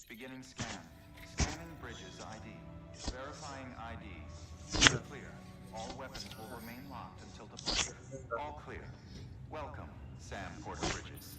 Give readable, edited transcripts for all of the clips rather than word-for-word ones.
Beginning scan. Scanning bridges ID. Verifying ID. Clear. All weapons will remain locked until departure. All clear. Welcome, Sam Porter Bridges.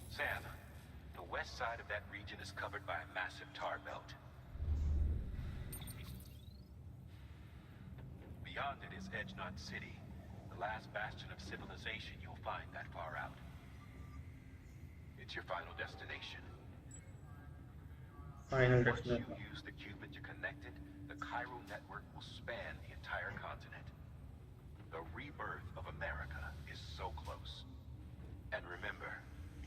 Sam, the west side of that region is covered by a massive tar belt. Beyond it is Edgenot City, the last bastion of civilization you'll find that far out. It's your final destination. Once you use the qubit to connect it, the chiral network will span the entire continent. The rebirth of America is so close. And remember,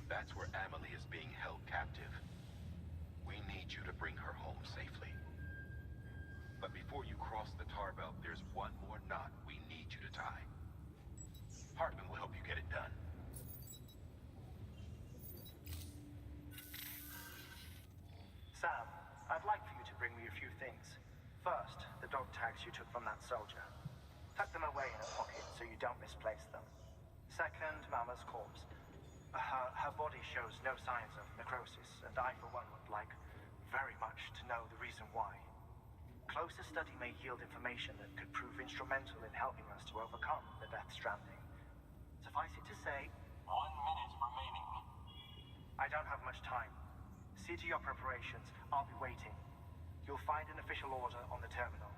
that's where Amelie is being held captive. We need you to bring her home safely. But before you cross the tar belt, there's one more knot we need you to tie. Hartman will help you get it done. Sam, I'd like for you to bring me a few things. First, the dog tags you took from that soldier. Tuck them away in a pocket so you don't misplace them. Second, Mama's corpse. Her body shows no signs of necrosis, and I, for one, would like very much to know the reason why. Closer study may yield information that could prove instrumental in helping us to overcome the death stranding. Suffice it to say, 1 minute remaining. I don't have much time. See to your preparations. I'll be waiting. You'll find an official order on the terminal.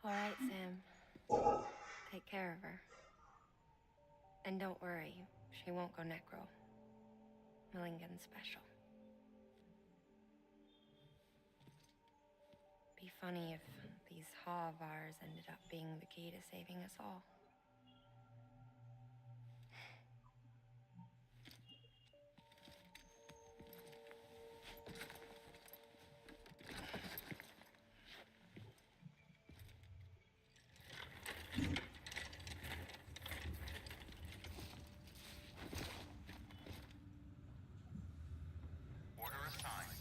All right, Sam. Take care of her. And don't worry, she won't go necro. Milligan's special. Be funny if these Ha of ours ended up being the key to saving us all. Order assigned.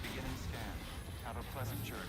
Beginning scan. Have a pleasant journey.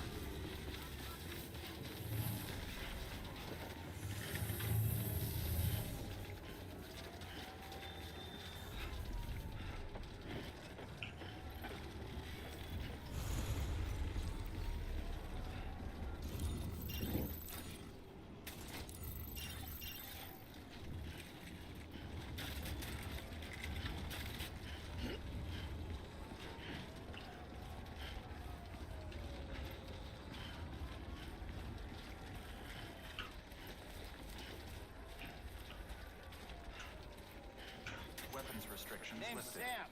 Weapons restrictions Name's lifted. Sam.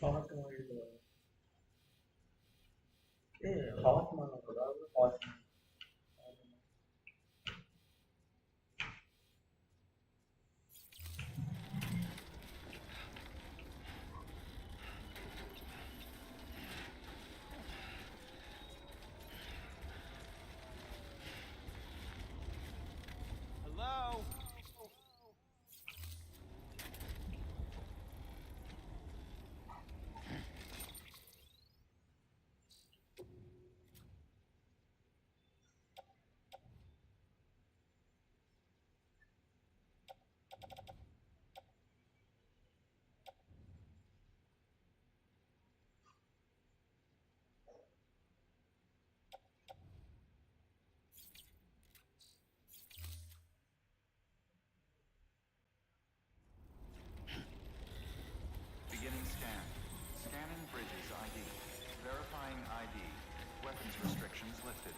Hot mode. Hot mode. Hot mode. Hello? Beginning scan. Scanning bridges ID. Verifying ID. Weapons restrictions lifted.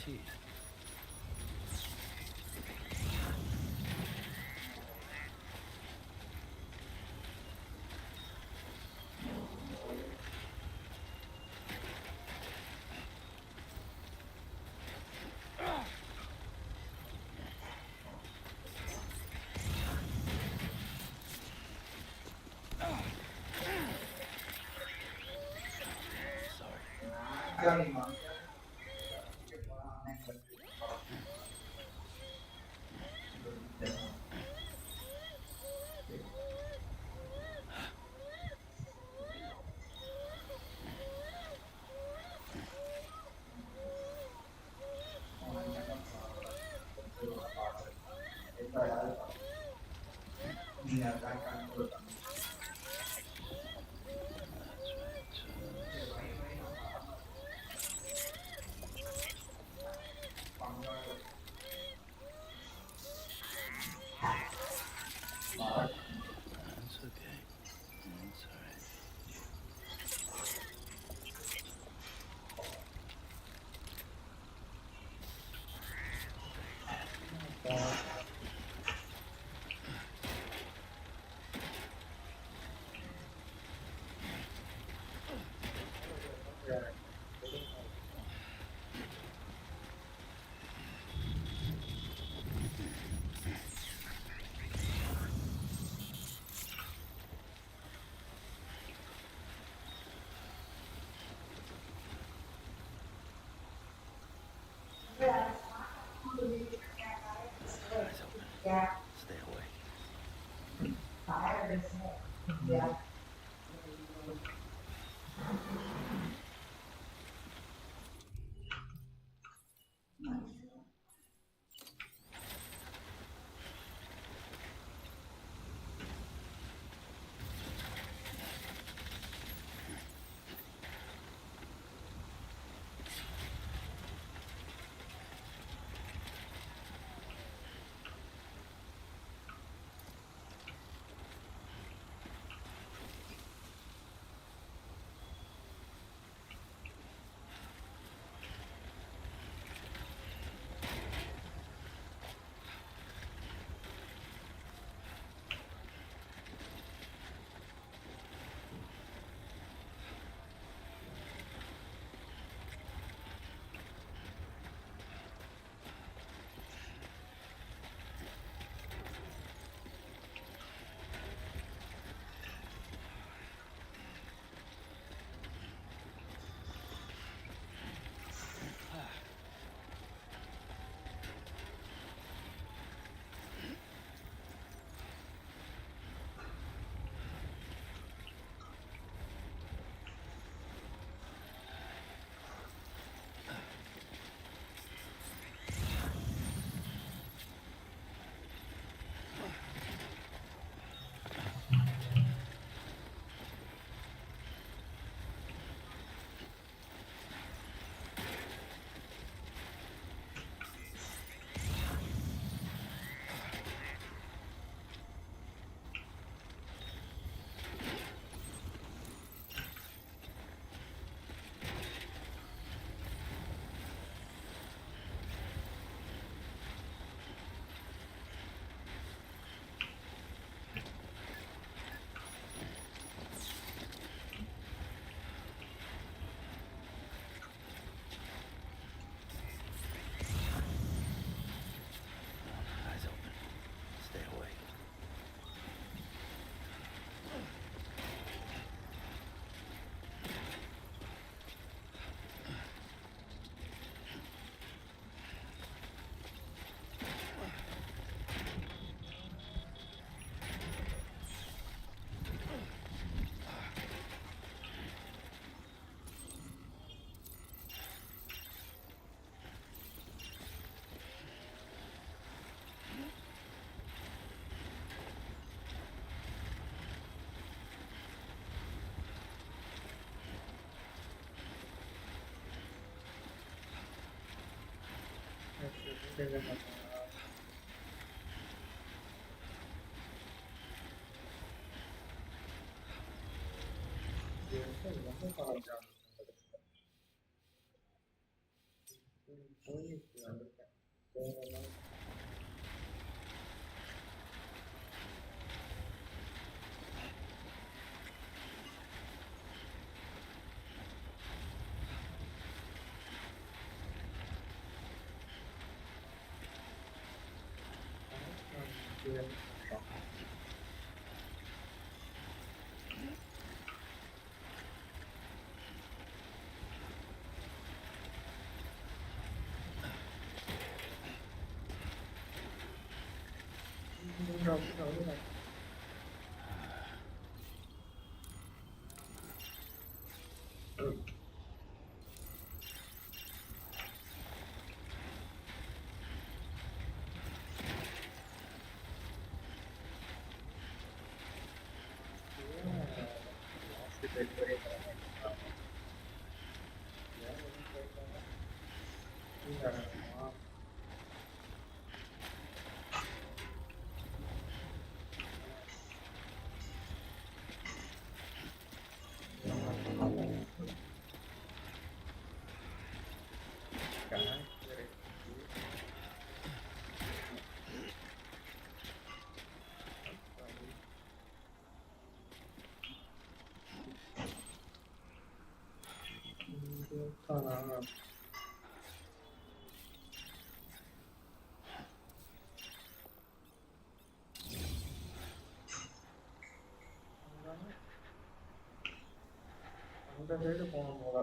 气。That's okay. That's all right. Eyes open. Stay awake. Eyes open. Stay awake. போயிட்டு வந்துட்டேன் தேவையில்லாம் அந்த side போகணும் போல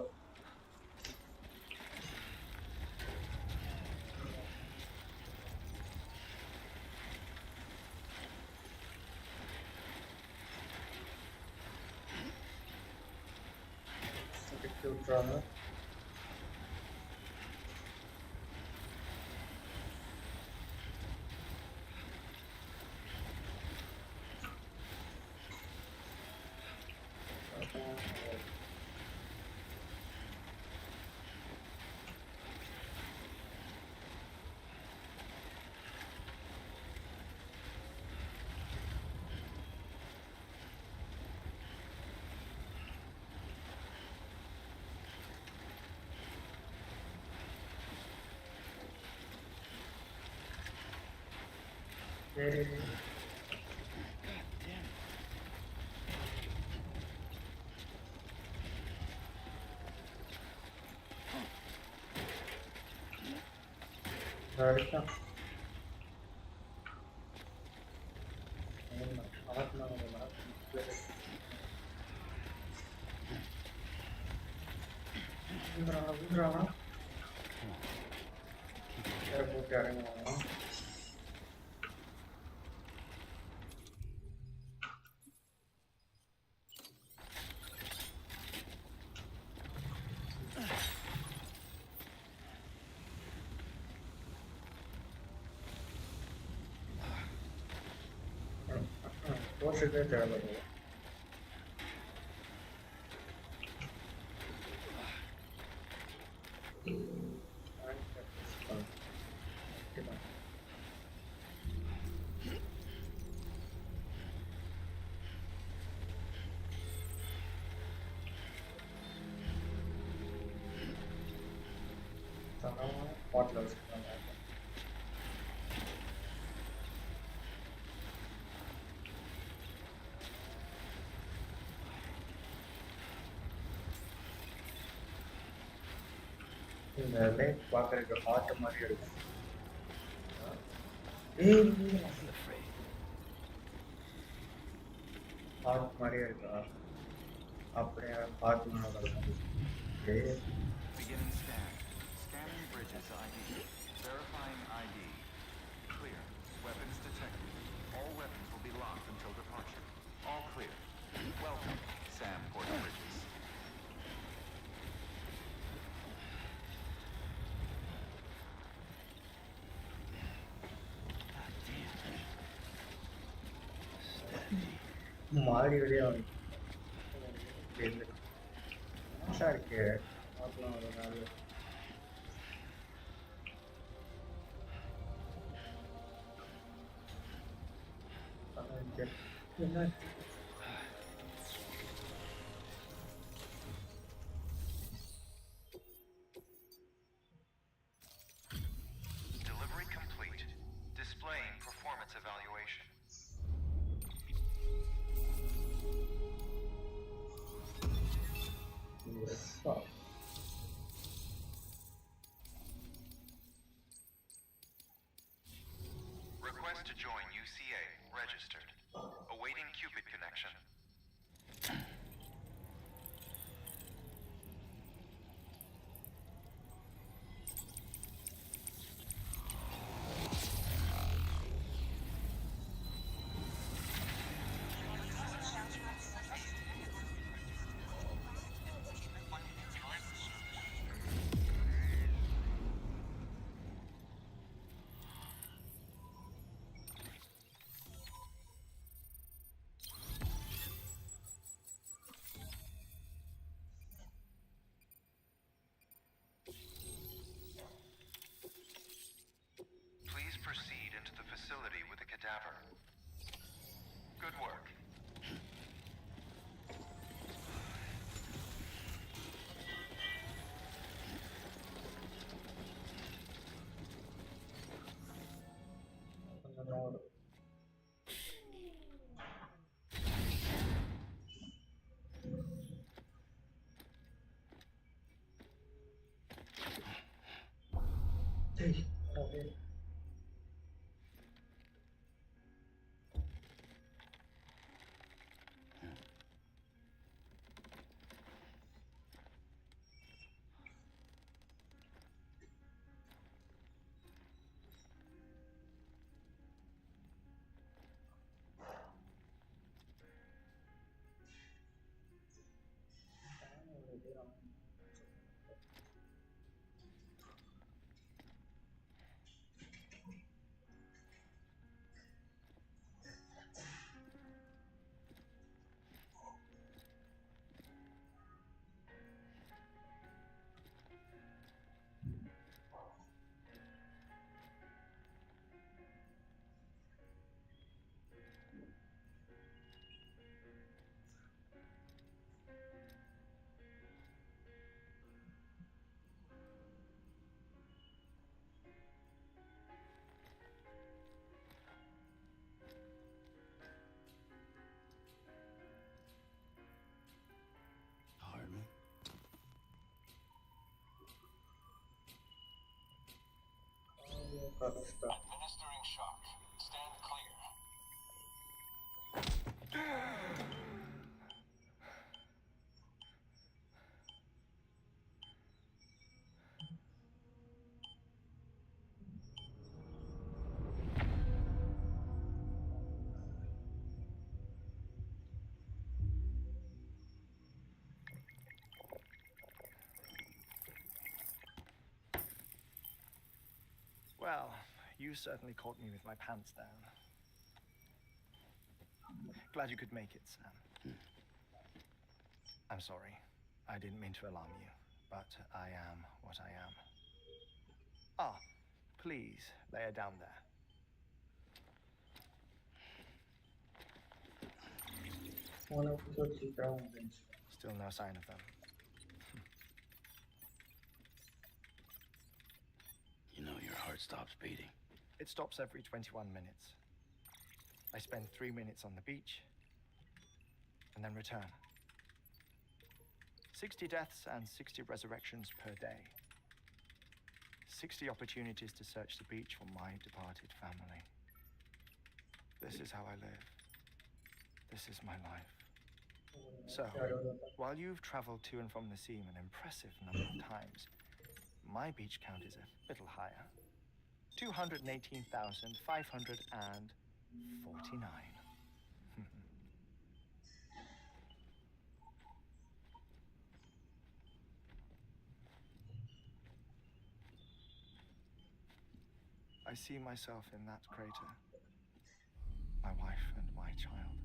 அடிச்சு விட்டுறாங்க சரி அடிச்சான் போட்டு இறங்குவாங்க போட்டுட்டே தேவை பாட்டில் வச்சுருக்காங்க இந்த லேக் பார்க்கறதுக்கு ஹார்ட் மாதிரி இருக்கும் ஹார்ட் மாதிரியே இருக்கா அப்படியே ஹார்ட் மாதிரி Beginning scan. Scanning bridges ID. Verifying ID. Clear. Weapons detected. All weapons will be locked until departure. All clear. Welcome, Sam Port Bridges. மாறி வெளியே வந்து ஆசா இருக்கு பார்க்கலாம் ஒரு நாள் என்ன Request to join UCA. Registered. Awaiting Cupid connection. Please proceed into the facility with the cadaver. Good work. Hardman. Administering shock. Stand clear. Well, you certainly caught me with my pants down. Glad you could make it, Sam. I'm sorry. I didn't mean to alarm you, but I am what I am. Ah, please, lay her down there. Still no sign of them. You know your heart stops beating. It stops every 21 minutes. I spend 3 minutes on the beach, and then return. 60 deaths and 60 resurrections per day. 60 opportunities to search the beach for my departed family. This is how I live. This is my life. So, while you've traveled to and from the sea an impressive number of times, my beach count is a little higher. 218,549. I see myself in that crater. My wife and my child.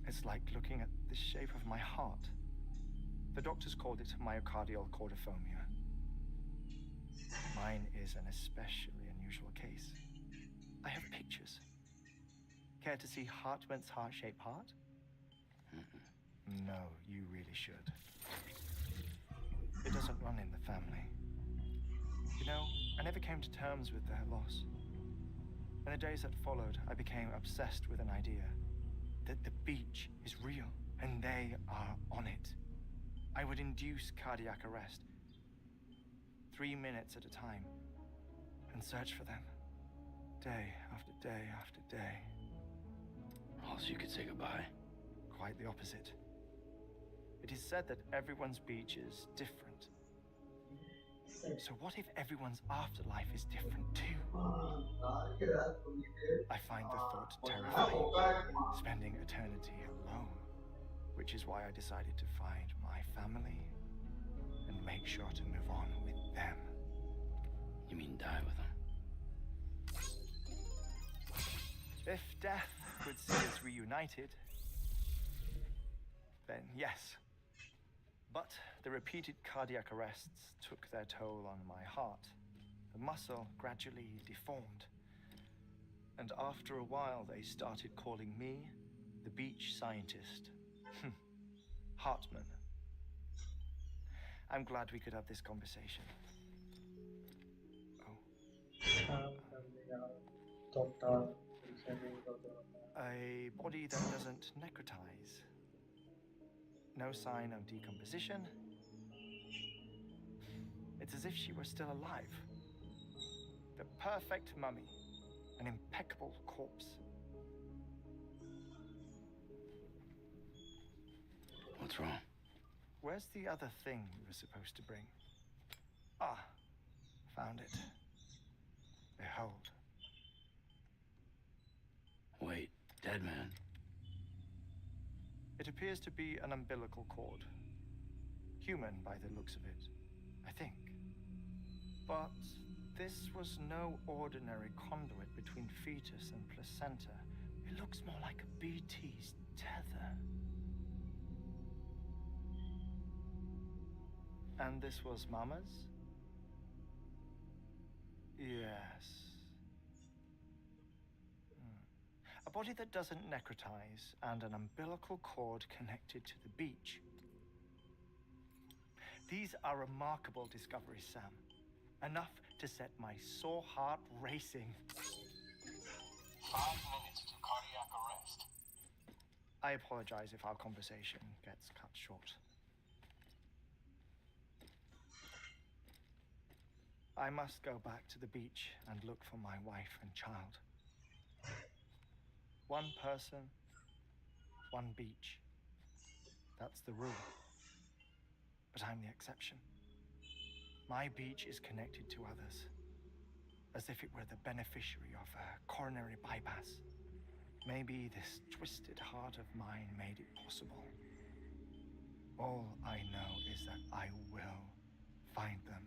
It's like looking at the shape of my heart. The doctors called it myocardial cordophobia. Mine is an especially unusual case. I have pictures. Care to see Hartman's heart-shaped heart? No, you really should. It doesn't run in the family. You know, I never came to terms with their loss. In the days that followed, I became obsessed with an idea that the beach is real and they are on it. I would induce cardiac arrest, 3 minutes at a time, and search for them, day after day after day. Also, you could say goodbye. Quite the opposite. It is said that everyone's beach is different. So what if everyone's afterlife is different too? I find the thought terrifying, spending eternity alone, which is why I decided to find my family and make sure to move on with them. You mean die with them? If death would see us reunited, then yes. But the repeated cardiac arrests took their toll on my heart. The muscle gradually deformed. And after a while, they started calling me the beach scientist. Hartman. I'm glad we could have this conversation. A body that doesn't necrotize. No sign of decomposition. It's as if she were still alive. The perfect mummy. An impeccable corpse. What's wrong? Where's the other thing you were supposed to bring? Ah, found it. Behold. Wait, dead man. It appears to be an umbilical cord. Human by the looks of it, I think. But this was no ordinary conduit between fetus and placenta. It looks more like a BT's tether. And this was Mama's? Yes. A body that doesn't necrotize and an umbilical cord connected to the beach. These are remarkable discoveries, Sam. Enough to set my sore heart racing. 5 minutes to cardiac arrest. I apologize if our conversation gets cut short. I must go back to the beach and look for my wife and child. One person, one beach. That's the rule. But I'm the exception. My beach is connected to others, as if it were the beneficiary of a coronary bypass. Maybe this twisted heart of mine made it possible. All I know is that I will find them.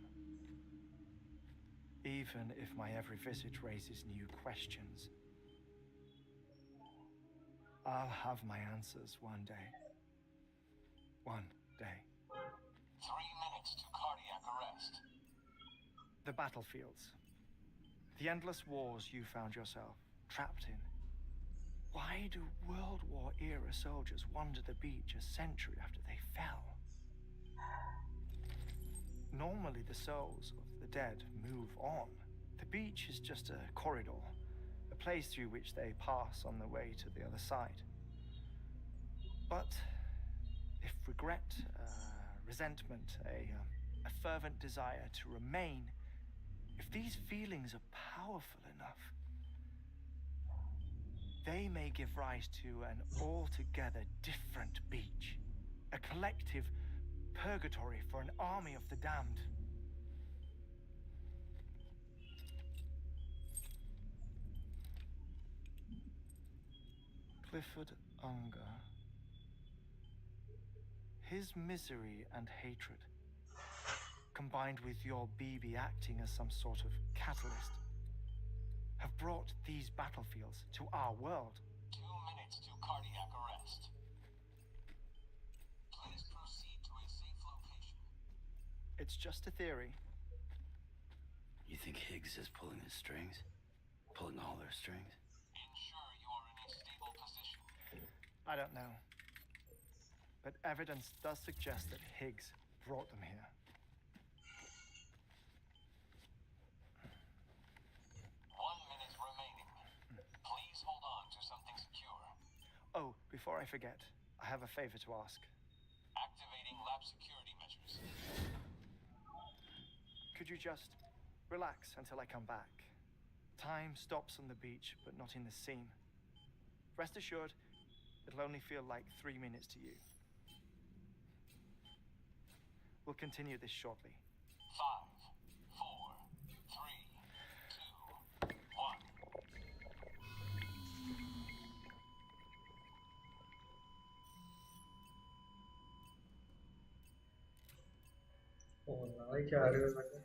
Even if my every visit raises new questions, I'll have my answers one day. One day. 3 minutes to cardiac arrest. The battlefields. The endless wars you found yourself trapped in. Why do World War era soldiers wander the beach a century after they fell? Normally the souls of the dead move on. The beach is just a corridor, a place through which they pass on the way to the other side. But if regret, resentment, a fervent desire to remain, if these feelings are powerful enough, they may give rise to an altogether different beach, a collective purgatory for an army of the damned. Clifford Unger. His misery and hatred, combined with your BB acting as some sort of catalyst, have brought these battlefields to our world. 2 minutes to cardiac arrest. Please proceed to a safe location. It's just a theory. You think Higgs is pulling his strings? Pulling all their strings? Ensure you are in a stable position. I don't know. But evidence does suggest that Higgs brought them here. 1 minute remaining. Please hold on to something secure. Oh, before I forget, I have a favor to ask. Activating lab security measures. Could you just relax until I come back? Time stops on the beach, but not in the scene. Rest assured, it'll only feel like 3 minutes to you. We'll continue this shortly. 5, 4, 3, 2, 1. Oh, naik hari lagi.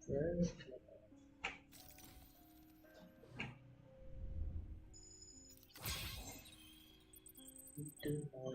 Yes. Itu mau.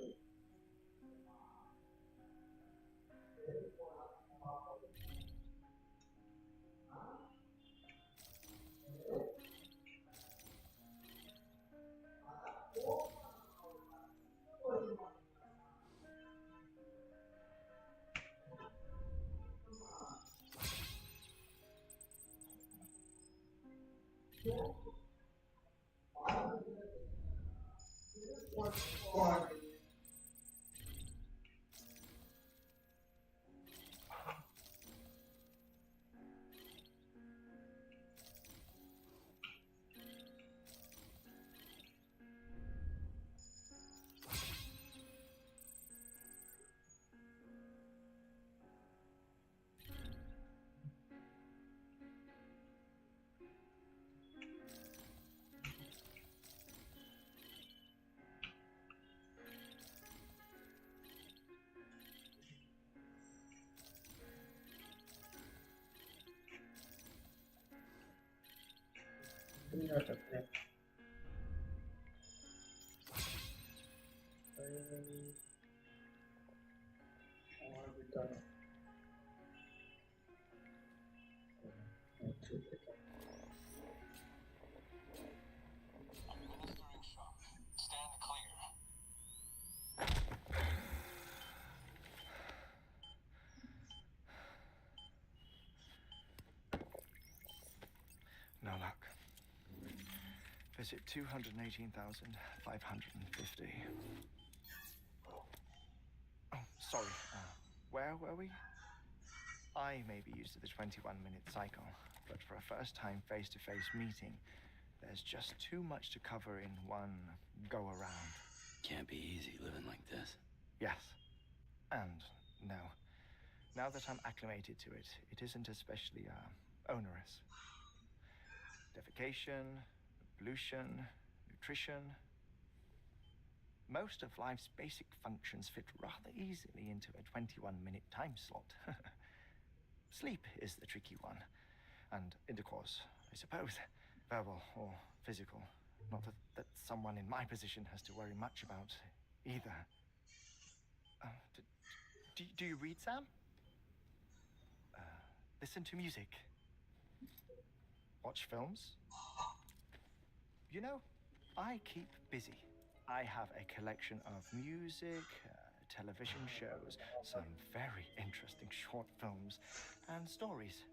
Ini ada plan. Mau kita. Administering shock. Stand clear. No luck. Visit 218,550. Oh, sorry. Where were we? I may be used to the 21-minute cycle, but for a first-time face-to-face meeting, there's just too much to cover in one go-around. Can't be easy living like this. Yes. And no. Now that I'm acclimated to it, it isn't especially, onerous. Defecation, pollution, nutrition. Most of life's basic functions fit rather easily into a 21-minute time slot. Sleep is the tricky one. And intercourse, I suppose. Verbal or physical. Not that someone in my position has to worry much about either. Do you read, Sam? Listen to music. Watch films. You know, I keep busy. I have a collection of music, television shows, some very interesting short films, and stories.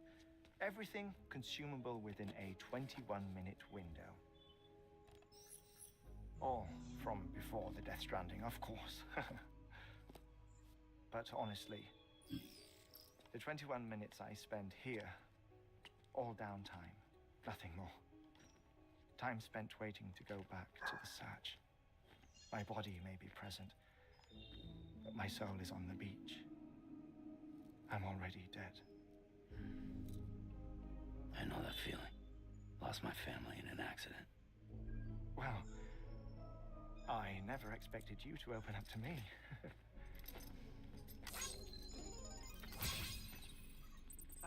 Everything consumable within a 21-minute window. All from before the Death Stranding, of course. But honestly, The 21 minutes I spend here, all downtime, nothing more. Time spent waiting to go back to the search. My body may be present, but my soul is on the beach. I'm already dead. I know that feeling. Lost my family in an accident. Well, I never expected you to open up to me.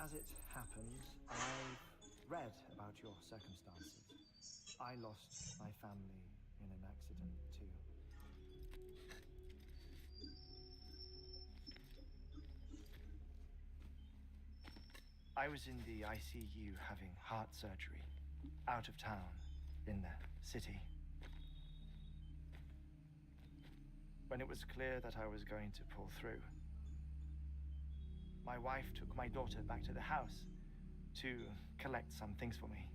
As it happens, I've read about your circumstances. I lost my family in an accident too. I was in the ICU having heart surgery, out of town, in the city. When it was clear that I was going to pull through, my wife took my daughter back to the house to collect some things for me.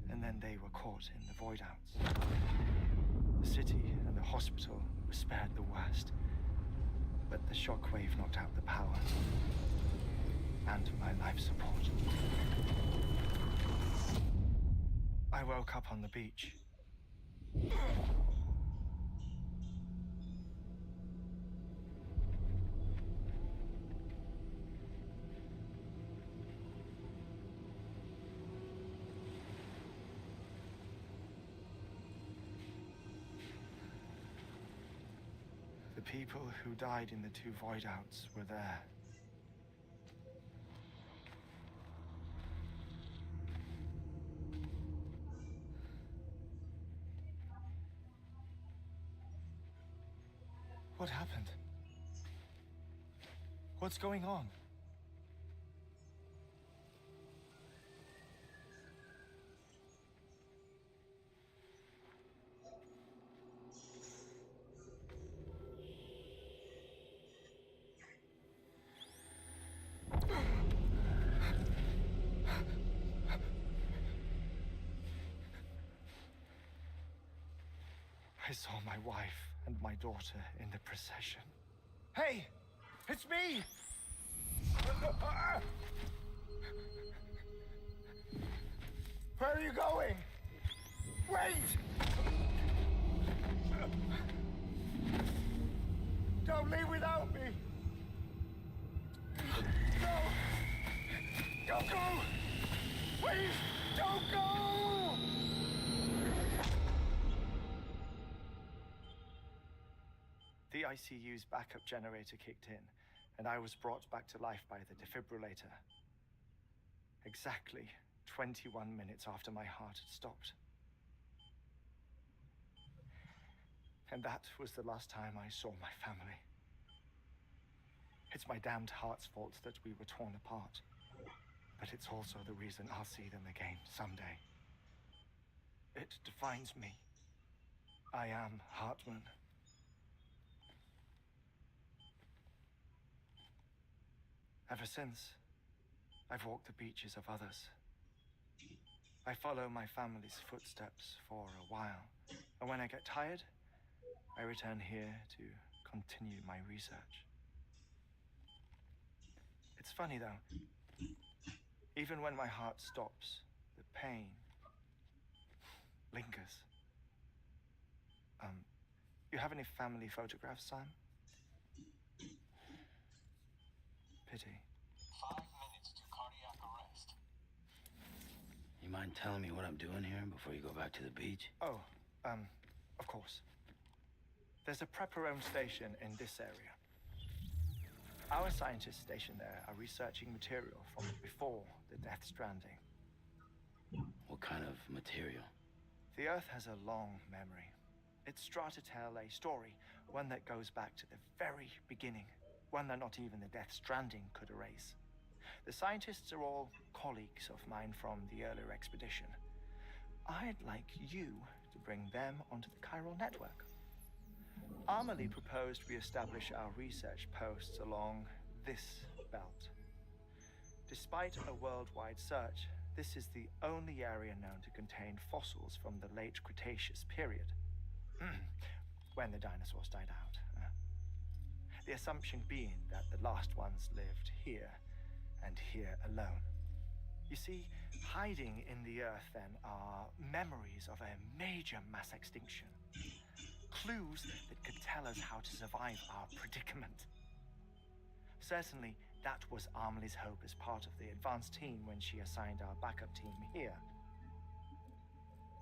And then they were caught in the void outs. The city and the hospital were spared the worst, but the shockwave knocked out the power and my life support. I woke up on the beach. The people who died in the two void outs were there. What happened? What's going on? I saw my wife and my daughter in the procession. Hey! It's me! Where are you going? Wait! Don't leave without me! No! Don't go! Please, don't go! The ICU's backup generator kicked in, and I was brought back to life by the defibrillator. Exactly 21 minutes after my heart had stopped. And that was the last time I saw my family. It's my damned heart's fault that we were torn apart, but it's also the reason I'll see them again someday. It defines me. I am Hartman. Ever since, I've walked the beaches of others. I follow my family's footsteps for a while, and when I get tired, I return here to continue my research. It's funny though, even when my heart stops, the pain lingers. You have any family photographs, Sam? Pity. 5 minutes to cardiac arrest. You mind telling me what I'm doing here before you go back to the beach? Oh, of course. There's a Prepperome station in this area. Our scientists stationed there are researching material from before the Death Stranding. What kind of material? The Earth has a long memory. It's trying to tell a story, one that goes back to the very beginning, one that not even the Death Stranding could erase. The scientists are all colleagues of mine from the earlier expedition. I'd like you to bring them onto the chiral network. Amelie proposed we establish our research posts along this belt. Despite a worldwide search, this is the only area known to contain fossils from the late Cretaceous period, when the dinosaurs died out. The assumption being that the last ones lived here, and here alone. You see, hiding in the earth then are memories of a major mass extinction. Clues that could tell us how to survive our predicament. Certainly, that was Amelie's hope as part of the advanced team when she assigned our backup team here.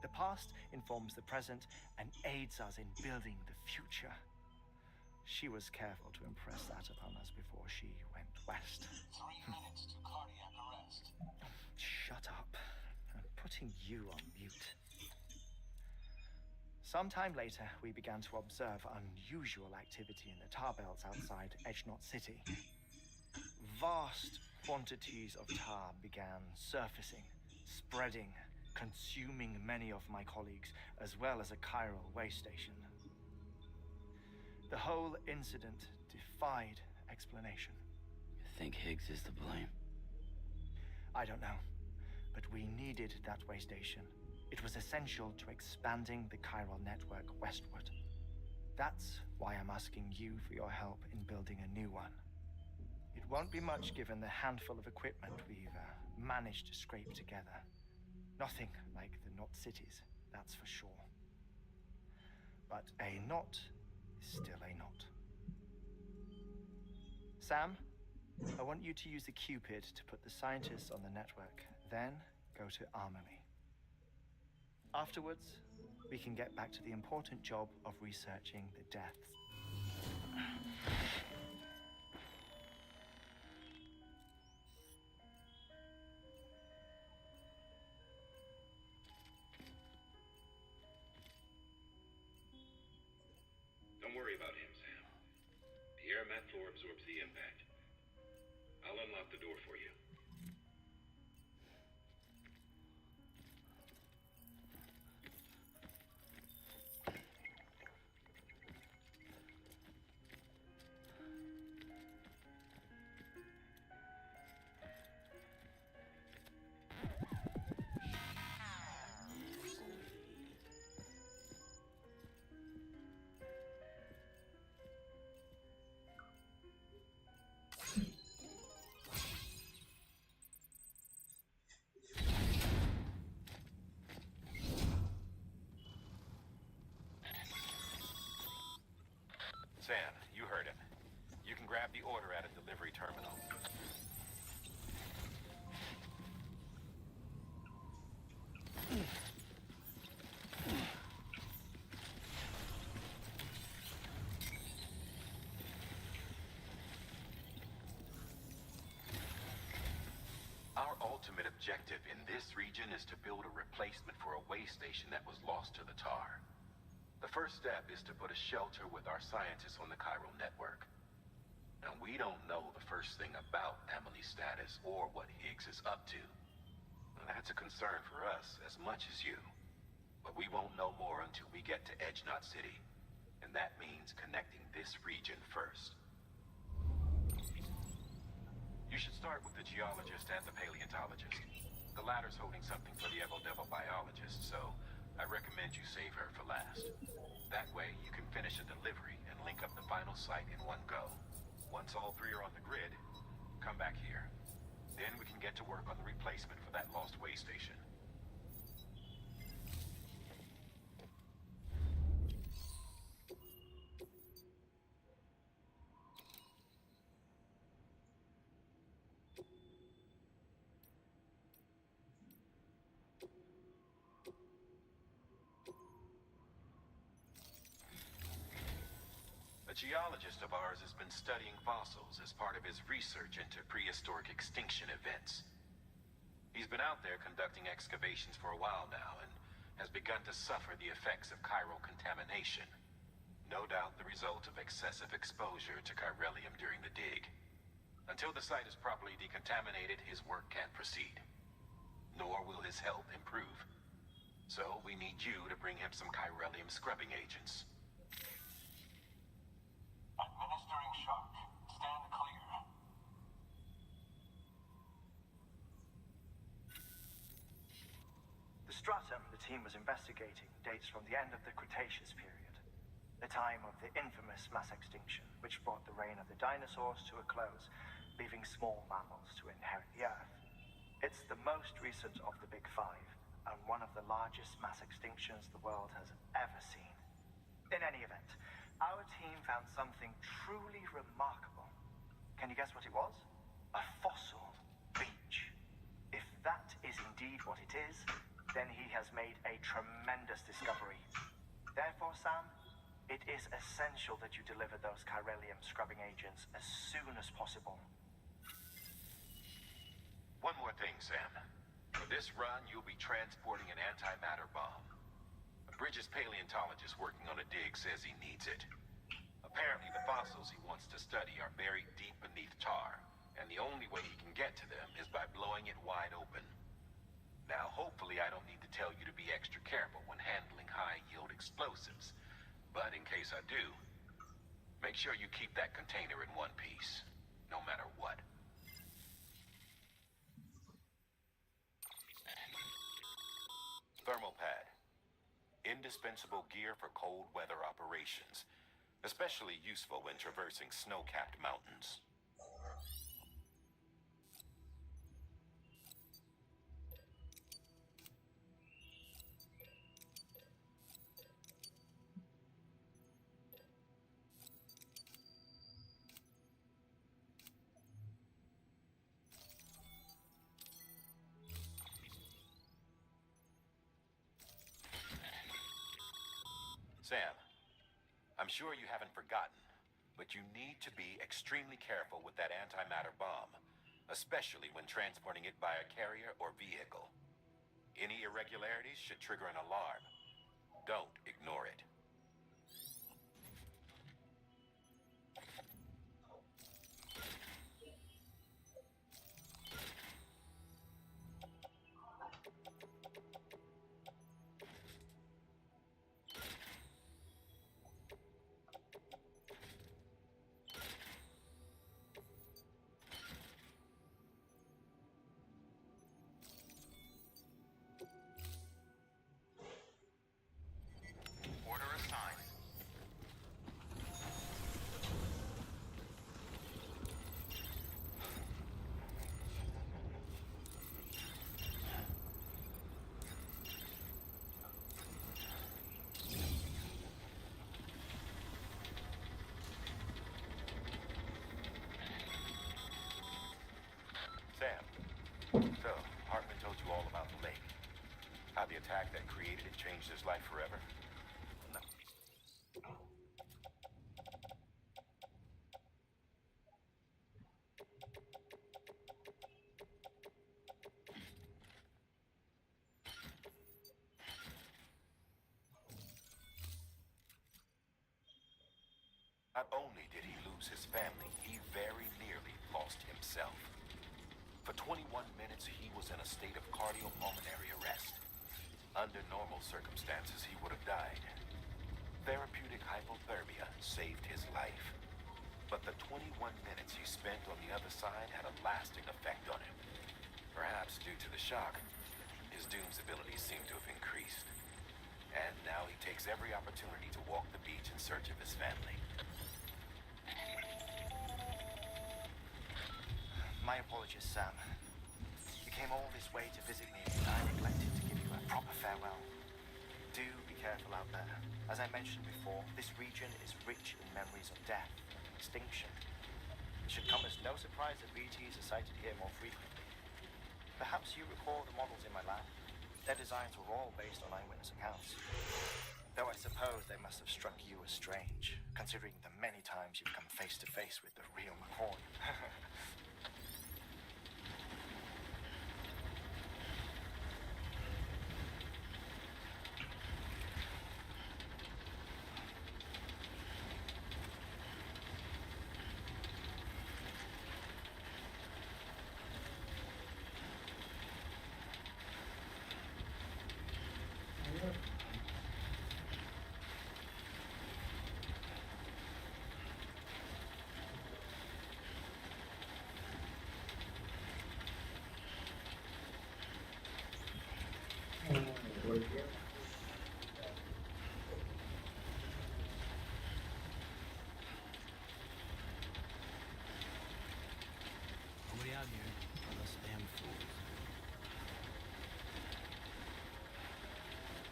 The past informs the present and aids us in building the future. She was careful to impress that upon us before she went west. 3 minutes to cardiac arrest. Shut up. I'm putting you on mute. Sometime later, we began to observe unusual activity in the tar belts outside Edgenot City. Vast quantities of tar began surfacing, spreading, consuming many of my colleagues, as well as a chiral way station. The whole incident defied explanation. You think Higgs is to blame? I don't know, but we needed that way station. It was essential to expanding the chiral network westward. That's why I'm asking you for your help in building a new one. It won't be much given the handful of equipment we've managed to scrape together. Nothing like the knot cities, that's for sure. But a knot is still a knot. Sam, I want you to use the Cupid to put the scientists on the network, then go to Amelie. Afterwards, we can get back to the important job of researching the deaths. Don't worry about him, Sam. The air mat floor absorbs the impact. I'll unlock the door for you. Sam, you heard him. You can grab the order at a delivery terminal. Our ultimate objective in this region is to build a replacement for a way station that was lost to the tar. The first step is to put a shelter with our scientists on the chiral network. Now, we don't know the first thing about Amelie's status or what Higgs is up to. Now, that's a concern for us as much as you. But we won't know more until we get to Edgenot City. And that means connecting this region first. You should start with the geologist and the paleontologist. The latter's holding something for the Evo-Devo biologist, so I recommend you save her for last. That way, you can finish a delivery and link up the final site in one go. Once all three are on the grid, come back here. Then we can get to work on the replacement for that lost way station. A geologist of ours has been studying fossils as part of his research into prehistoric extinction events. He's been out there conducting excavations for a while now and has begun to suffer the effects of chiral contamination. No doubt the result of excessive exposure to chiralium during the dig. Until the site is properly decontaminated, his work can't proceed. Nor will his health improve. So we need you to bring him some chiralium scrubbing agents. Administering shock. Stand clear. The stratum the team was investigating dates from the end of the Cretaceous period. the time of the infamous mass extinction, which brought the reign of the dinosaurs to a close, leaving small mammals to inherit the Earth. It's the most recent of the Big Five, and one of the largest mass extinctions the world has ever seen. In any event, our team found something truly remarkable. Can you guess what it was? A fossil beach. If that is indeed what it is, then he has made a tremendous discovery. Therefore, Sam, it is essential that you deliver those chiralium scrubbing agents as soon as possible. One more thing, Sam. For this run, you'll be transporting an antimatter bomb. A Bridges paleontologist working on a dig says he needs it. Apparently, the fossils he wants to study are buried deep beneath tar, and the only way he can get to them is by blowing it wide open. Now, hopefully I don't need to tell you to be extra careful when handling high-yield explosives. But in case I do, make sure you keep that container in one piece, no matter what. Thermal pad. Indispensable gear for cold weather operations. Especially useful when traversing snow-capped mountains. Sam, I'm sure you haven't forgotten, but you need to be extremely careful with that antimatter bomb, especially when transporting it by a carrier or vehicle. Any irregularities should trigger an alarm. Don't ignore it. Order assigned. Sam, so Hartman told you all about the lake. How the attack that created it changed his life forever? No. Not only did he lose his family, he very nearly lost himself. For 21 minutes, he was in a state of cardiopulmonary arrest. Under normal circumstances, he would have died. Therapeutic hypothermia saved his life. But the 21 minutes he spent on the other side had a lasting effect on him. Perhaps due to the shock, his Doom's abilities seem to have increased. And now he takes every opportunity to walk the beach in search of his family. My apologies, Sam. You came all this way to visit me, and I neglected to give you a proper farewell. Do be careful out there. As I mentioned before, this region is rich in memories of death and extinction. It should come as no surprise that BTs are sighted here more frequently. Perhaps you recall the models in my lab? Their designs were all based on eyewitness accounts. Though I suppose they must have struck you as strange, considering the many times you've come face to face with the real McCoy. down here are those damn fools.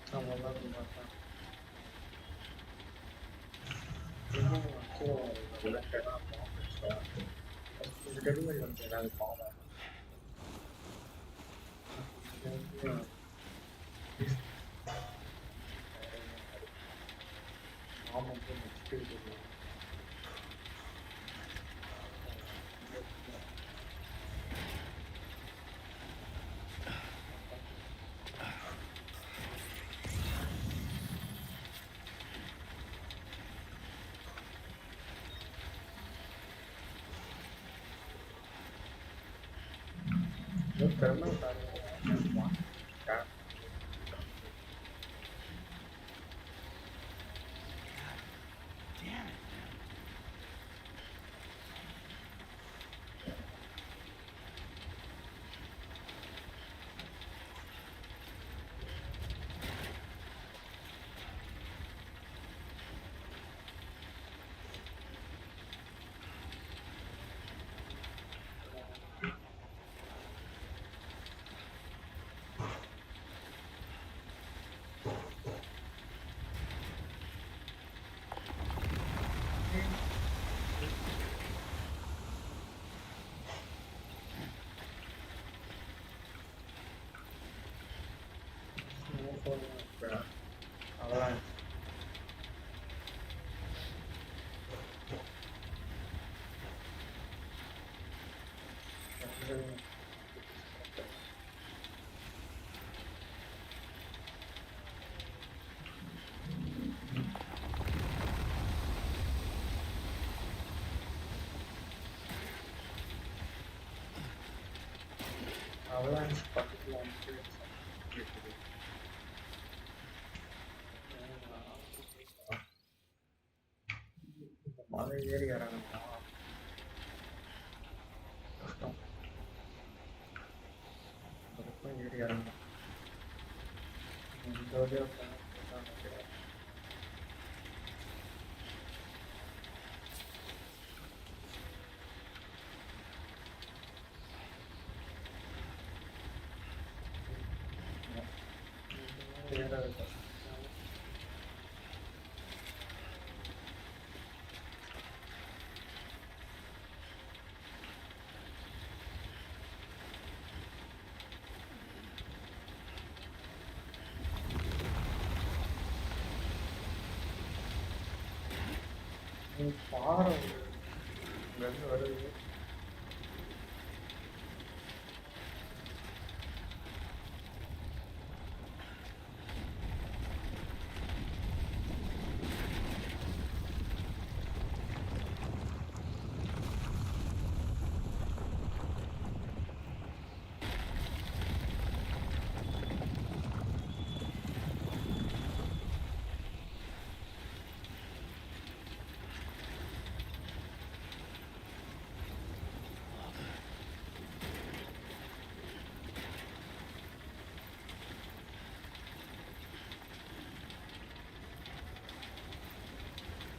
Sama lah masa. Ini aku udah kena apa? Sudah dulu yang kena apa? Mungkin skill dulu. Karena tadi semua kan Damn it. awalan. Awalan seperti yang mana jadi orang kosong. Berapa jadi orang? Dia parah. Enggak ada.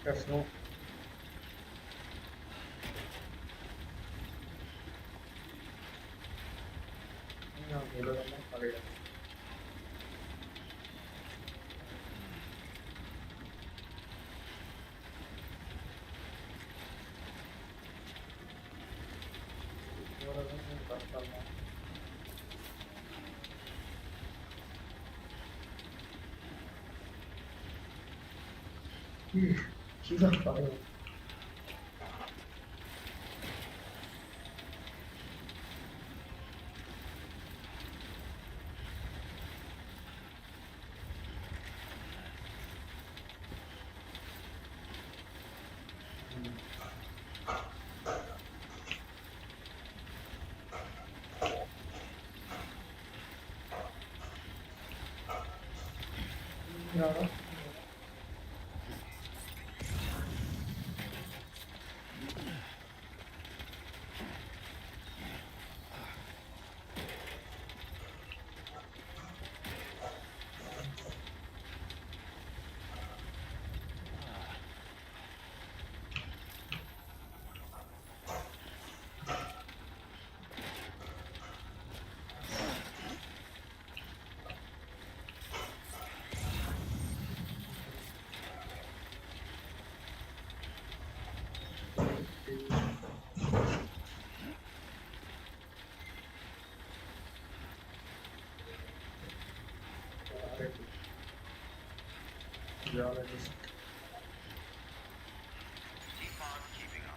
There's no. Yang dulu memang kali ya. Orang tak sama. Gila parah. Ya. ready. Geologist. Keep on keeping on.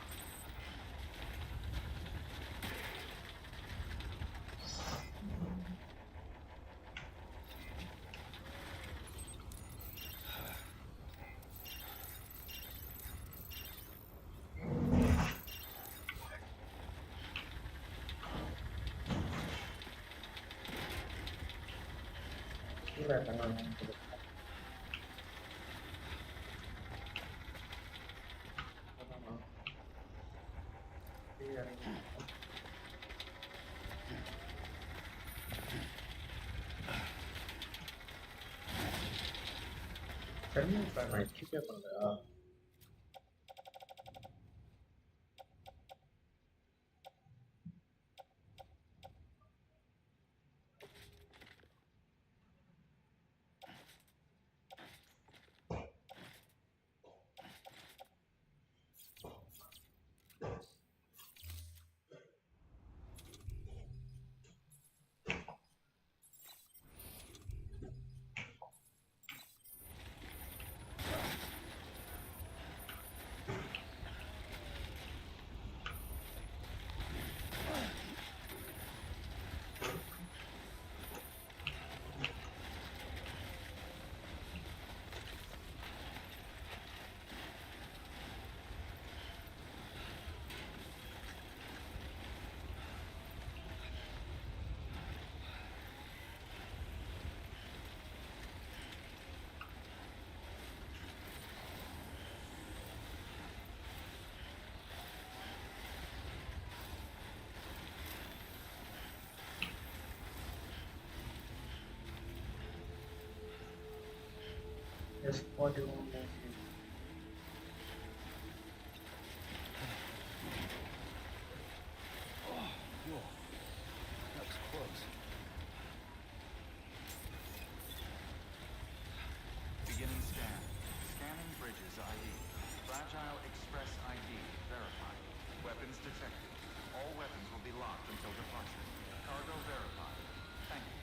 Gila tangan ke depan. Apa mau? Iya. Sebenarnya bukan naik juga apa enggak? Yes, what do you want to do? Whoa. That was close. Beginning scan. Scanning bridges ID. Fragile Express ID verified. Weapons detected. All weapons will be locked until departure. Cargo verified. Thank you.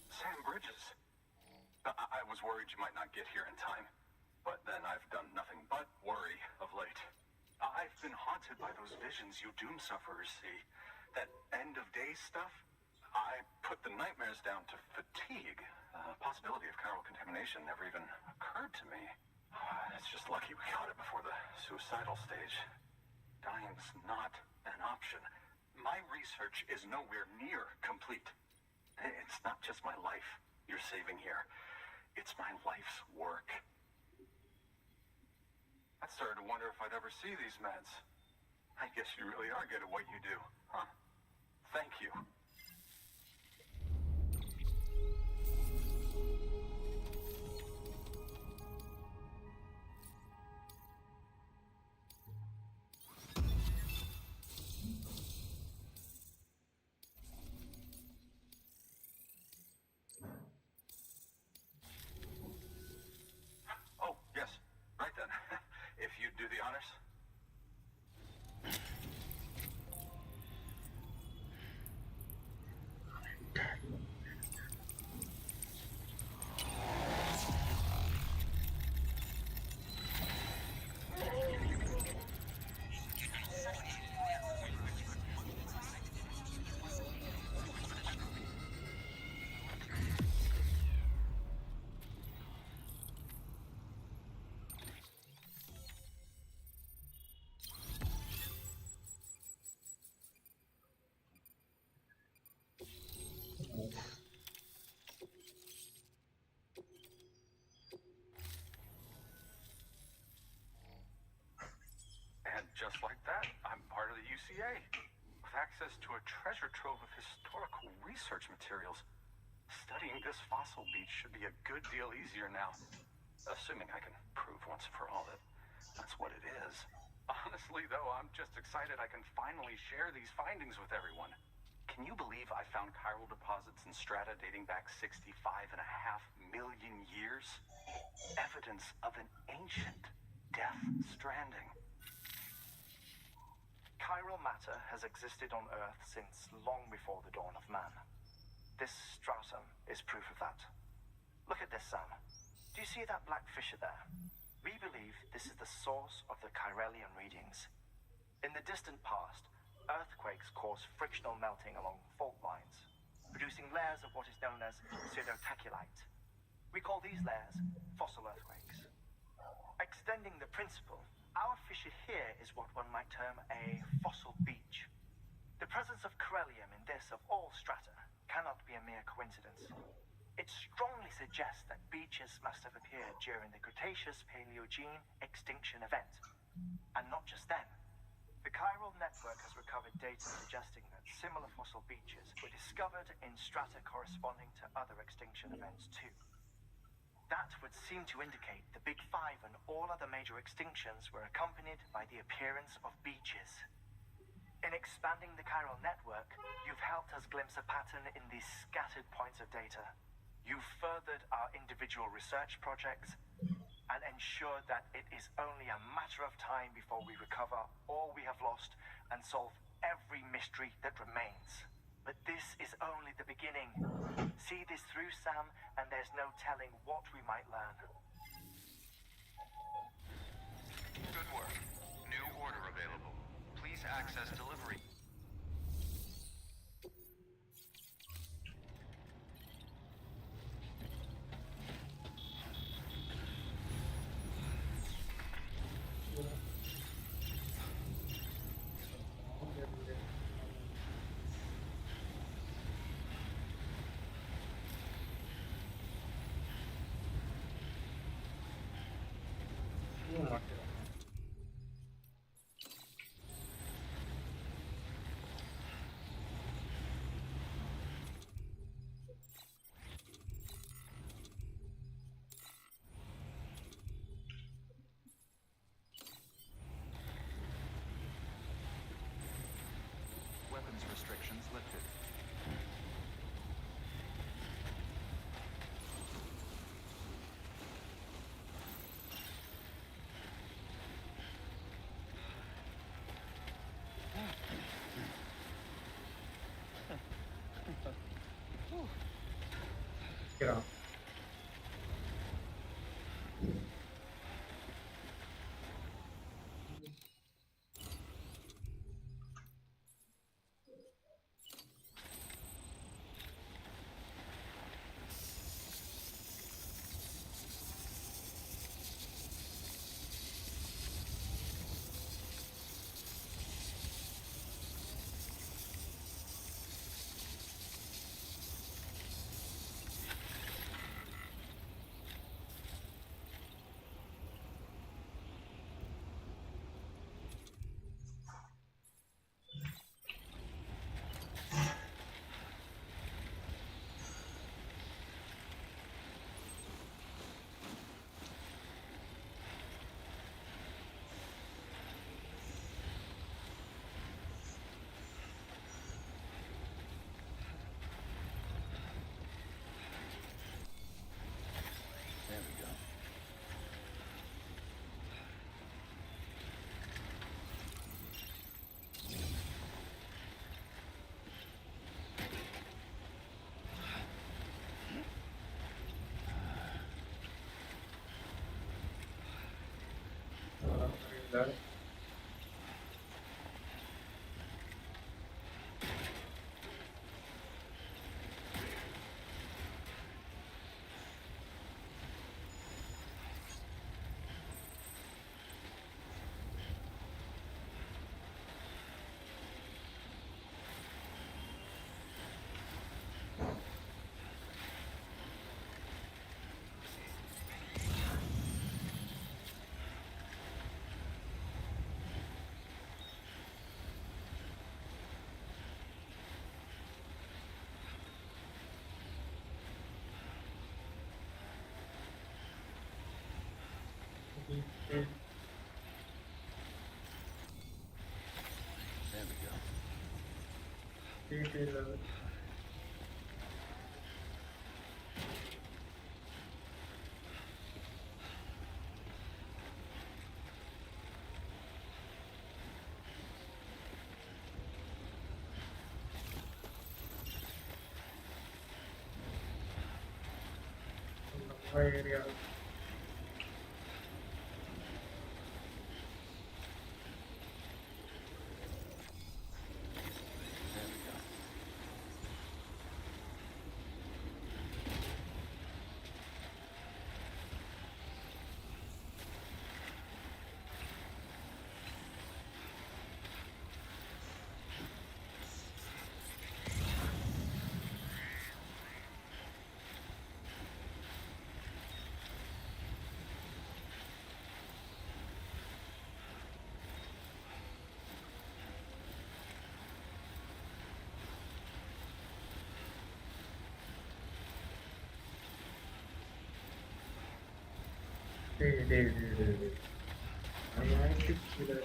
Sam Bridges. I was worried you might not get here in time, but then I've done nothing but worry of late. I've been haunted by those visions you doom sufferers see. That end of days stuff. I put the nightmares down to fatigue. The possibility of chiral contamination never even occurred to me. It's just lucky we caught it before the suicidal stage. Dying's not an option. My research is nowhere near complete. It's not just my life you're saving here. It's my life's work. I started to wonder if I'd ever see these meds. I guess you really are good at what you do, huh? Thank you. Oh, yes. Right then. If you'd do the honors. And just like that, I'm part of the UCA, with access to a treasure trove of historical research materials. Studying this fossil beach should be a good deal easier now, assuming I can prove once for all that that's what it is. Honestly, though, I'm just excited I can finally share these findings with everyone. Can you believe I found chiral deposits in strata dating back 65.5 million years? Evidence of an ancient death stranding. Chiral matter has existed on Earth since long before the dawn of man. This stratum is proof of that. Look at this, Sam. Do you see that black fissure there? We believe this is the source of the Chiralian readings. In the distant past, earthquakes caused frictional melting along fault lines, producing layers of what is known as pseudotaculite. We call these layers fossil earthquakes. Extending the principle, our fissure here is what one might term a fossil beach. The presence of corellium in this of all strata cannot be a mere coincidence. It strongly suggests that beaches must have appeared during the Cretaceous-Paleogene extinction event. And not just then. The chiral network has recovered data suggesting that similar fossil beaches were discovered in strata corresponding to other extinction events too. That would seem to indicate the Big Five and all other major extinctions were accompanied by the appearance of beaches. In expanding the chiral network, you've helped us glimpse a pattern in these scattered points of data. You've furthered our individual research projects and ensured that it is only a matter of time before we recover all we have lost and solve every mystery that remains. But this is only the beginning. See this through, Sam, and there's no telling what we might learn. Good work. New order available. Please access delivery. Weapons restrictions lifted. Get out. There we go. That. There we go. detail. Area. There we go. Hey. I like to kill it.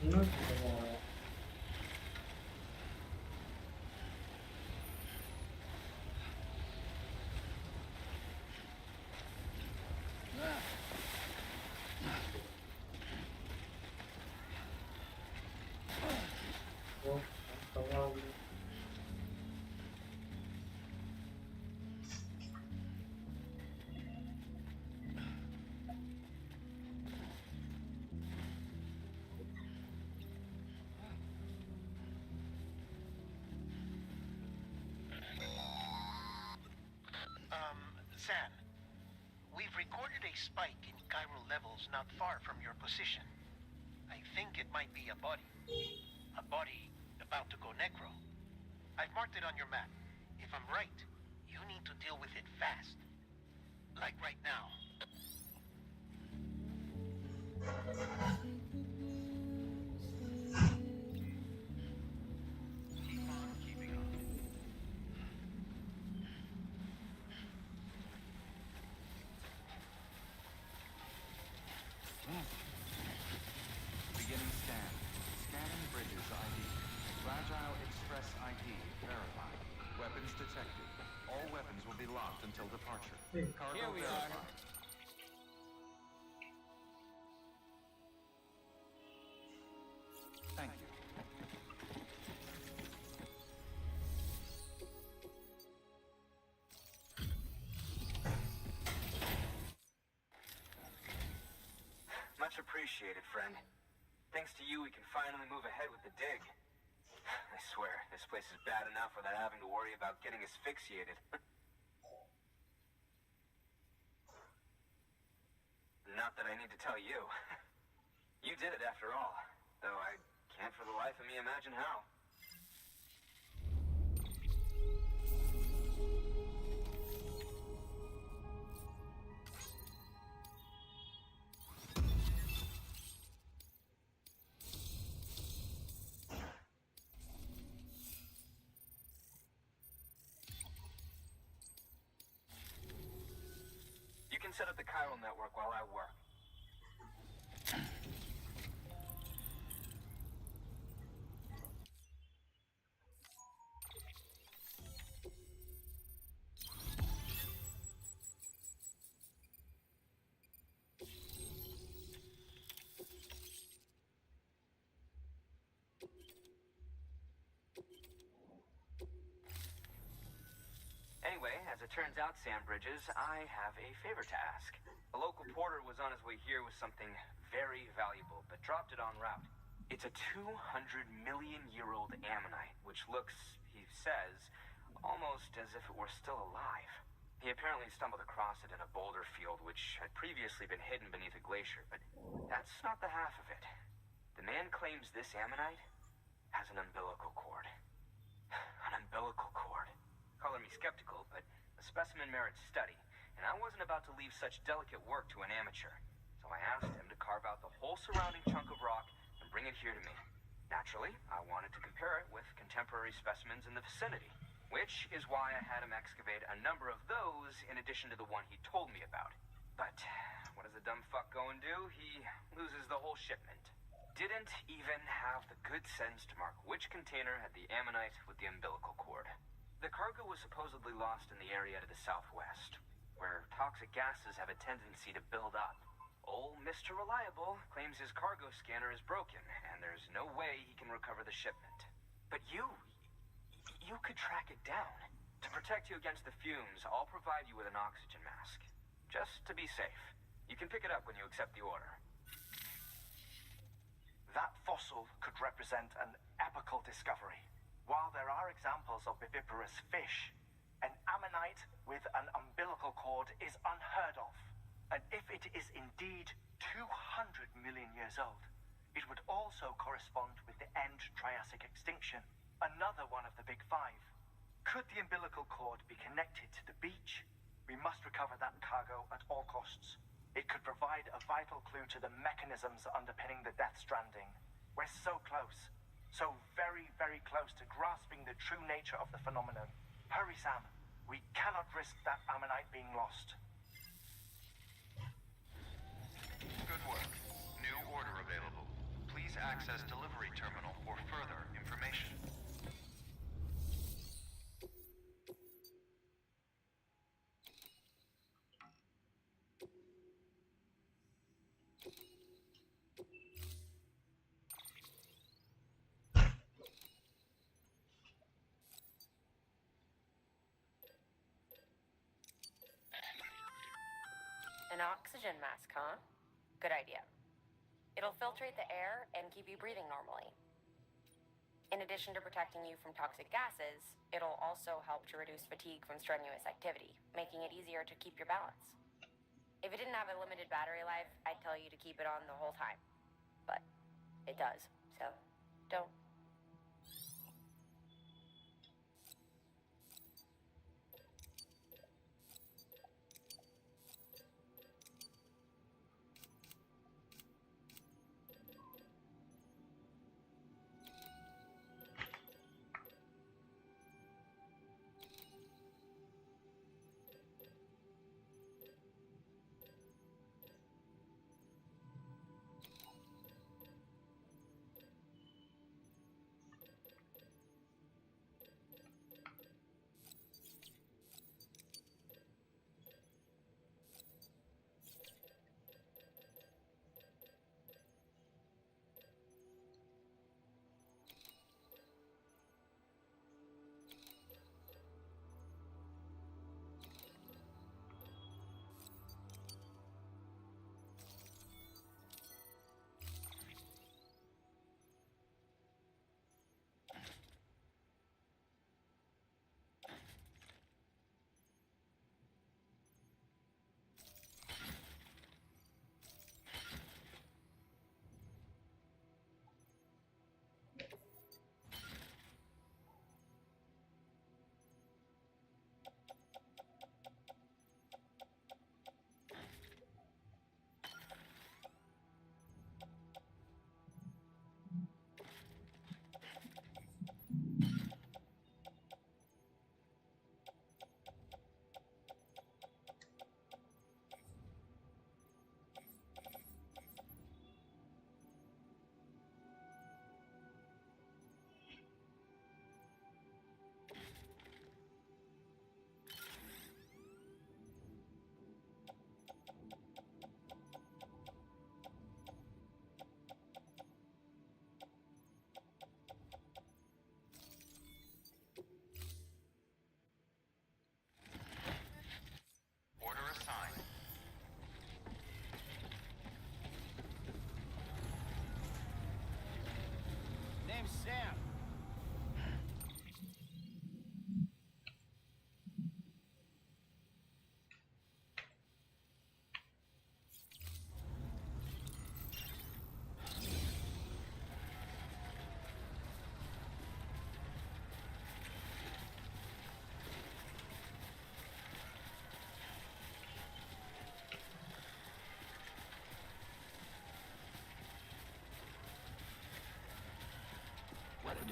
Not Sam, we've recorded a spike in chiral levels not far from your position. I think it might be a body. A body about to go necro. I've marked it on your map. If I'm right, you need to deal with it fast. Like right now. Keep on keeping on. Beginning scan. Scanning bridges ID. Fragile Express ID verified. Weapons detected. All weapons will be locked until departure. Cargo Here we are. verified. Thank you. Much appreciated, friend. Thanks to you, we can finally move ahead with the dig. I swear, this place is bad enough without having to worry about getting asphyxiated. Not that I need to tell you. You did it after all, though I can't for the life of me imagine how. set up the chiral network while I work. Anyway, as it turns out, Sam Bridges, I have a favor to ask. A local porter was on his way here with something very valuable, but dropped it en route. It's a 200-million-year-old ammonite, which looks, he says, almost as if it were still alive. He apparently stumbled across it in a boulder field which had previously been hidden beneath a glacier, but that's not the half of it. The man claims this ammonite has an umbilical cord. An umbilical cord. Color me skeptical, but the specimen merits study, and I wasn't about to leave such delicate work to an amateur. So I asked him to carve out the whole surrounding chunk of rock and bring it here to me. Naturally, I wanted to compare it with contemporary specimens in the vicinity, which is why I had him excavate a number of those in addition to the one he told me about. But what does the dumb fuck go and do? He loses the whole shipment. Didn't even have the good sense to mark which container had the ammonite with the umbilical cord. The cargo was supposedly lost in the area to the southwest, where toxic gases have a tendency to build up. Old Mr. Reliable claims his cargo scanner is broken, and there's no way he can recover the shipment. But you could track it down. To protect you against the fumes, I'll provide you with an oxygen mask. Just to be safe. You can pick it up when you accept the order. That fossil could represent an epochal discovery. While there are examples of viviparous fish, an ammonite with an umbilical cord is unheard of. And if it is indeed 200 million years old, it would also correspond with the end Triassic extinction, another one of the big five. Could the umbilical cord be connected to the beach? We must recover that cargo at all costs. It could provide a vital clue to the mechanisms underpinning the Death Stranding. We're so close. So very, very close to grasping the true nature of the phenomenon. Hurry, Sam. We cannot risk that ammonite being lost. Good work. New order available. Please access delivery terminal for further information. An oxygen mask, huh? Good idea. It'll filtrate the air and keep you breathing normally. In addition to protecting you from toxic gases, it'll also help to reduce fatigue from strenuous activity, making it easier to keep your balance. If it didn't have a limited battery life, I'd tell you to keep it on the whole time. But it does, so don't.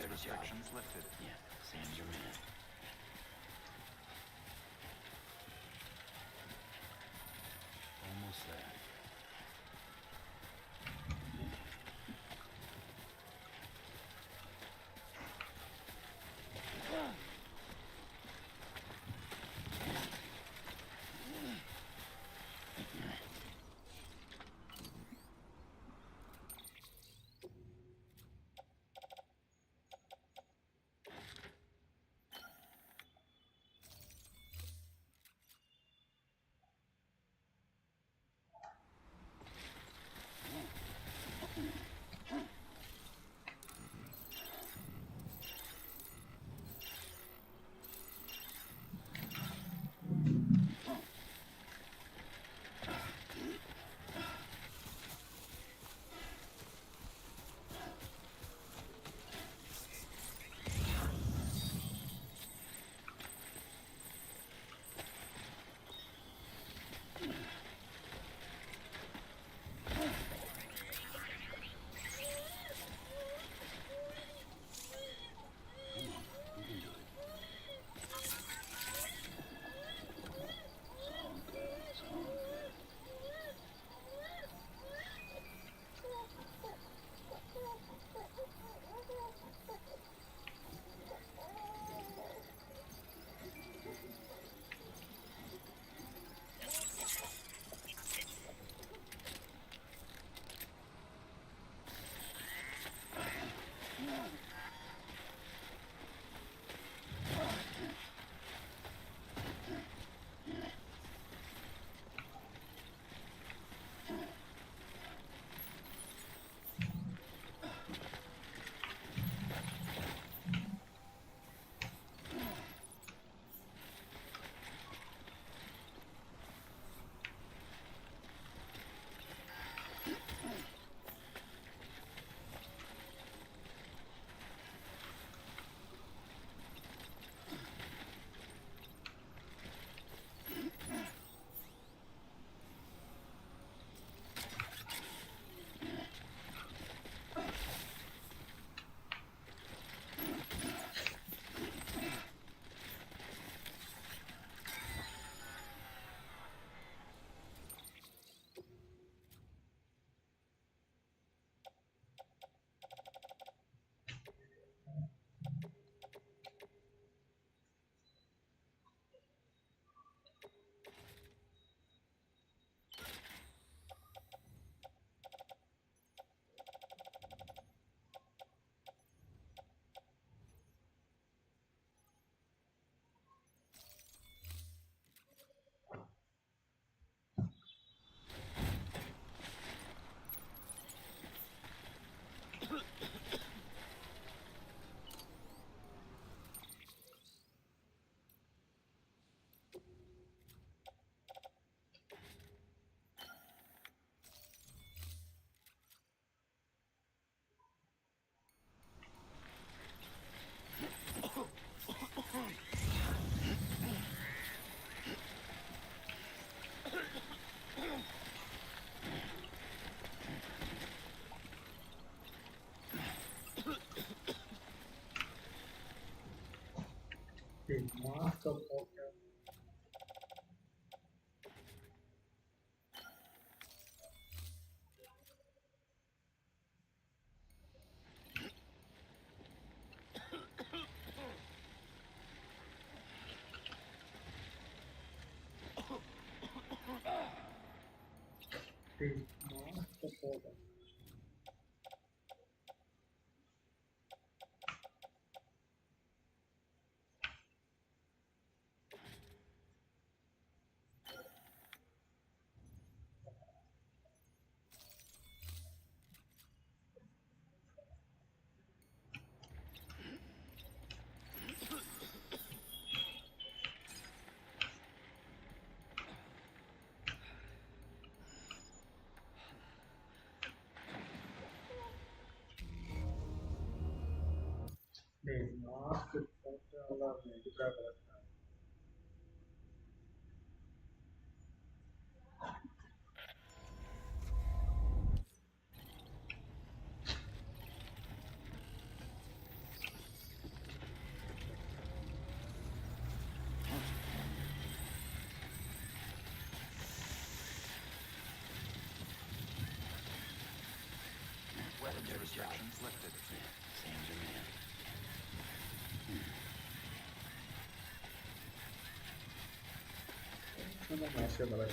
better job. restrictions lifted. Yeah, Sam's your man. Almost there. The mask of water. The mask of water. The mask of water allows me to grab it. Restrictions lifted. Sam's your man. Şurada maaşı da var.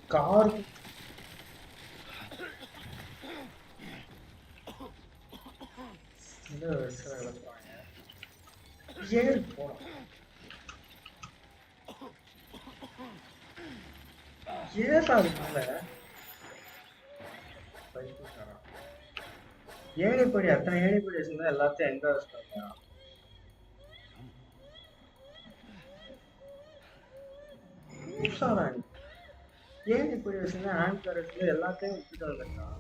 Car ஏறி போலாம் ஏறாது மேல ஏழைப்படி அத்தனை ஏழைப்படி வச்சிருந்தா எல்லாத்தையும் எங்க வச்சுட்டாங்க ஏழைப்படி வச்சிருந்தா ஆங்கர் வச்சிருந்தா எல்லாத்தையும் விட்டுட்டு வந்துட்டான்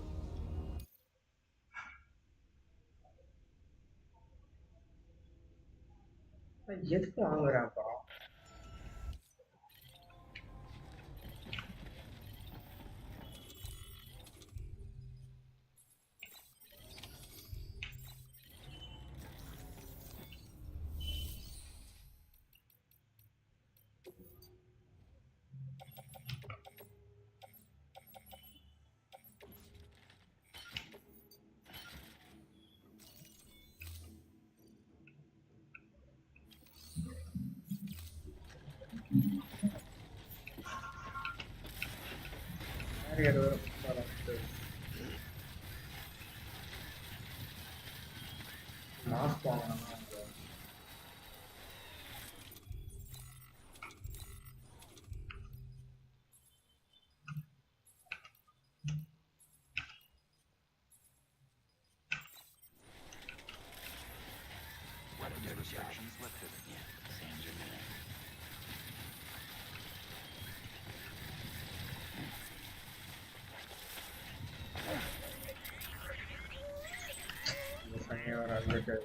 எதுக்கு வாங்குறான்ப்பா மாஸ்க் வாங்கணும் Restrictions lifted. Sam's your man. और आगे के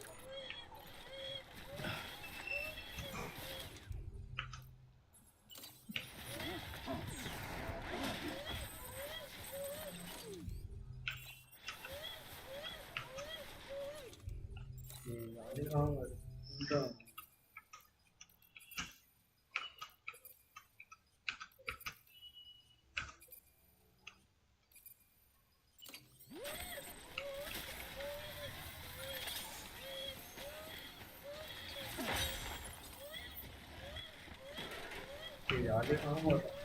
आगे कहाँ हो रहा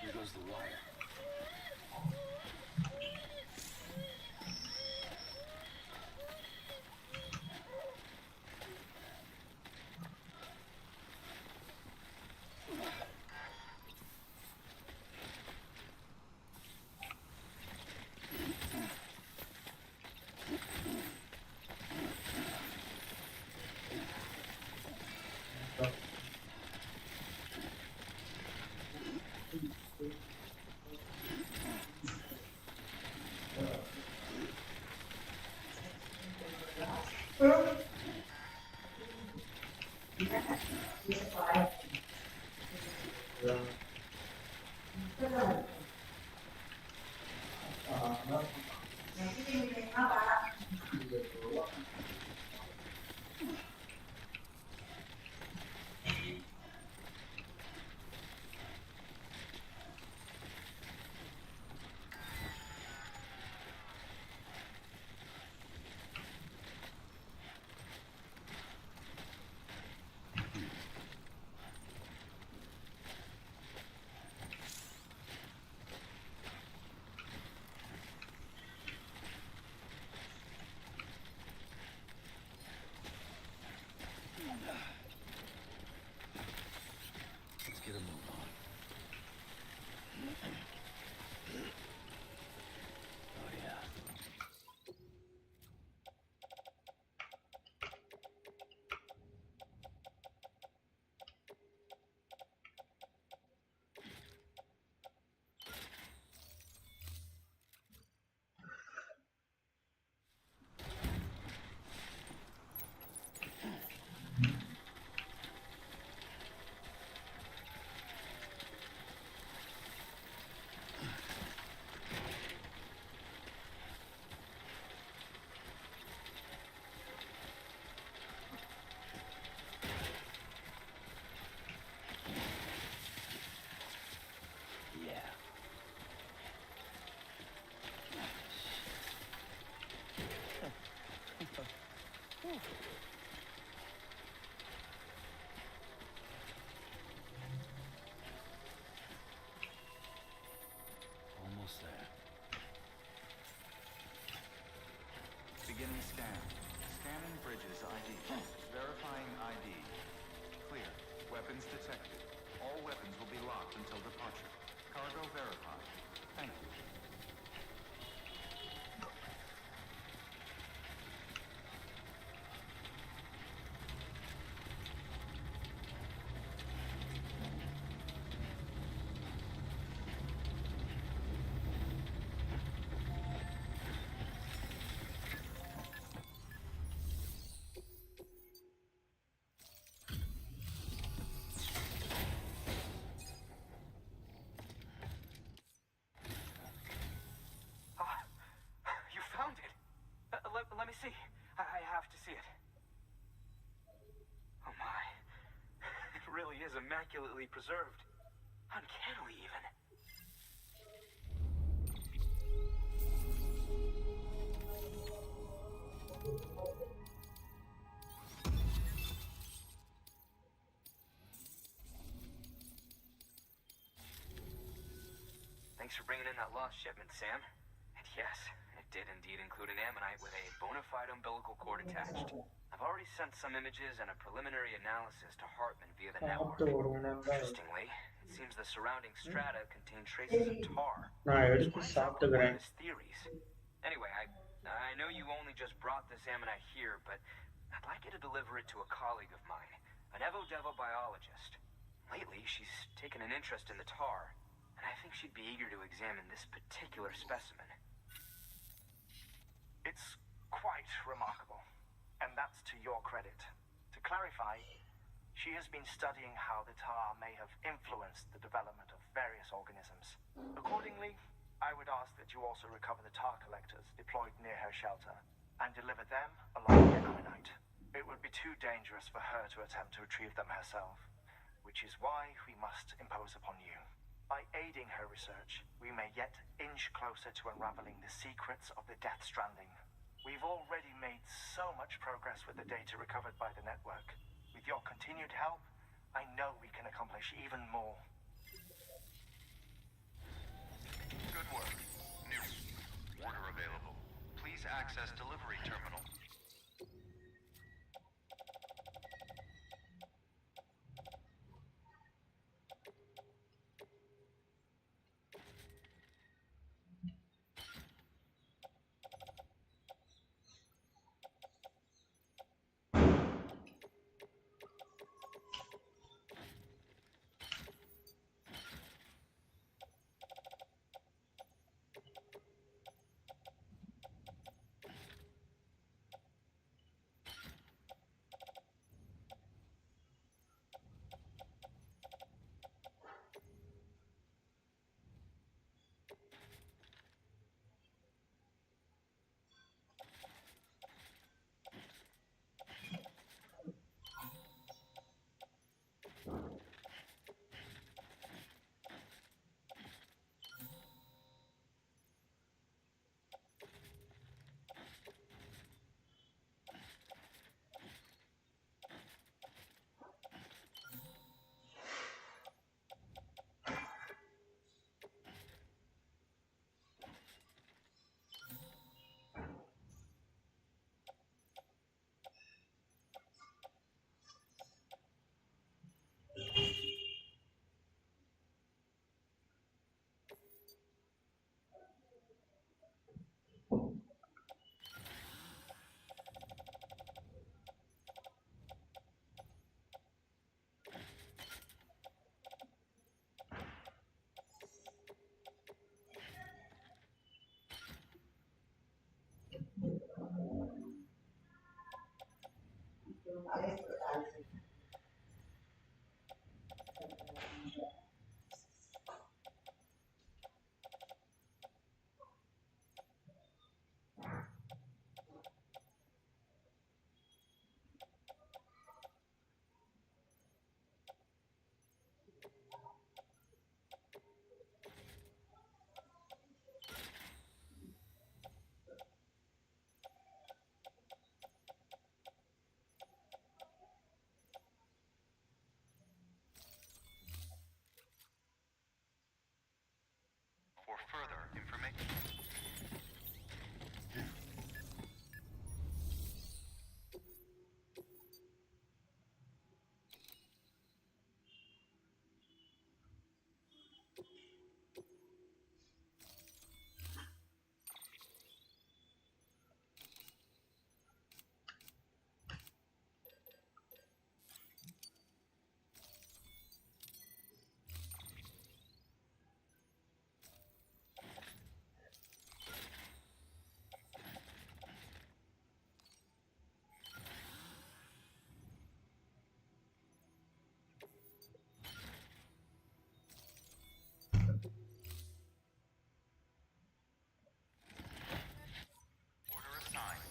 Here goes the wire. Let's get a move on. Oh yeah. Yeah. Almost there. Beginning scan. Scanning bridges ID. Verifying ID. Clear. Weapons detected. All weapons will be locked until departure. Cargo verified. Thank you. You found it. Let me see. I have to see it. Oh my. It really is immaculately preserved. Uncannily even. Thanks for bringing in that lost shipment, Sam. And yes, it did indeed include an ammonite with a bona fide umbilical cord attached. I've already sent some images and a preliminary analysis to Hartman via the network. Interestingly, it seems the surrounding strata contain traces of tar. நான் Which எடுத்து lines up with one of சாப்பிட்டுக்கிறேன். his theories. Anyway, I know you only just brought this ammonite here, but I'd like you to deliver it to a colleague of mine, an Evo-Devo biologist. Lately, she's taken an interest in the tar, and I think she'd be eager to examine this particular specimen. It's quite remarkable, and that's to your credit. To clarify, she has been studying how the tar may have influenced the development of various organisms. Accordingly, I would ask that you also recover the tar collectors deployed near her shelter and deliver them along with the ammonite. It would be too dangerous for her to attempt to retrieve them herself, which is why we must impose upon you. By aiding her research, we may yet inch closer to unraveling the secrets of the Death Stranding. We've already made so much progress with the data recovered by the network. With your continued help, I know we can accomplish even more. Good work. New. Order available. Please access delivery terminal. For further information. Order assigned.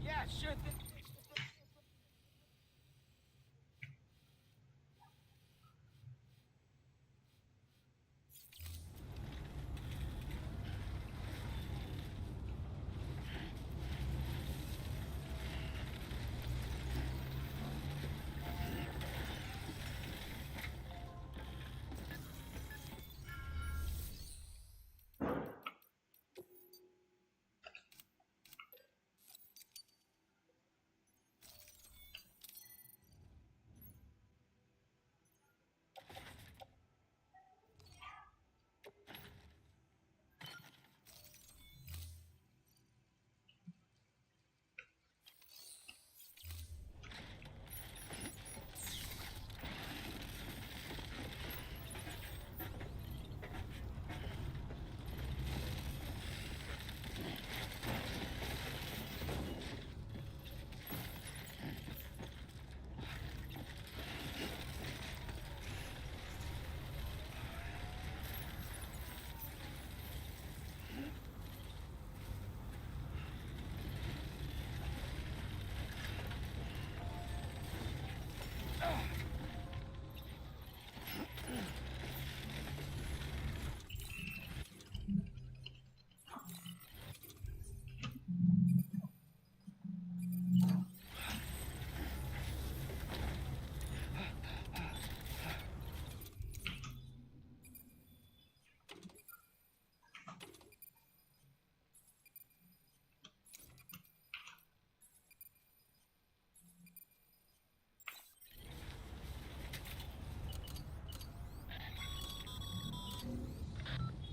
Yeah, sure thing.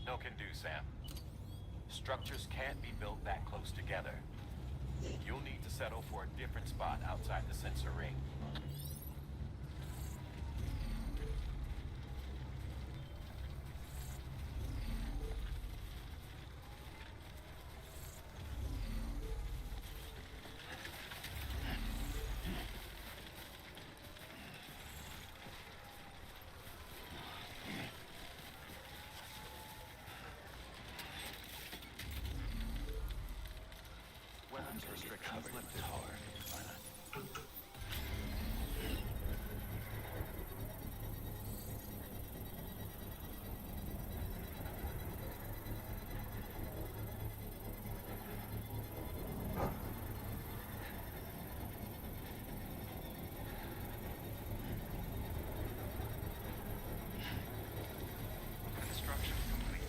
No can do, Sam. Structures can't be built that close together. You'll need to settle for a different spot outside the sensor ring. Weapons restrictions lifted. Construction complete.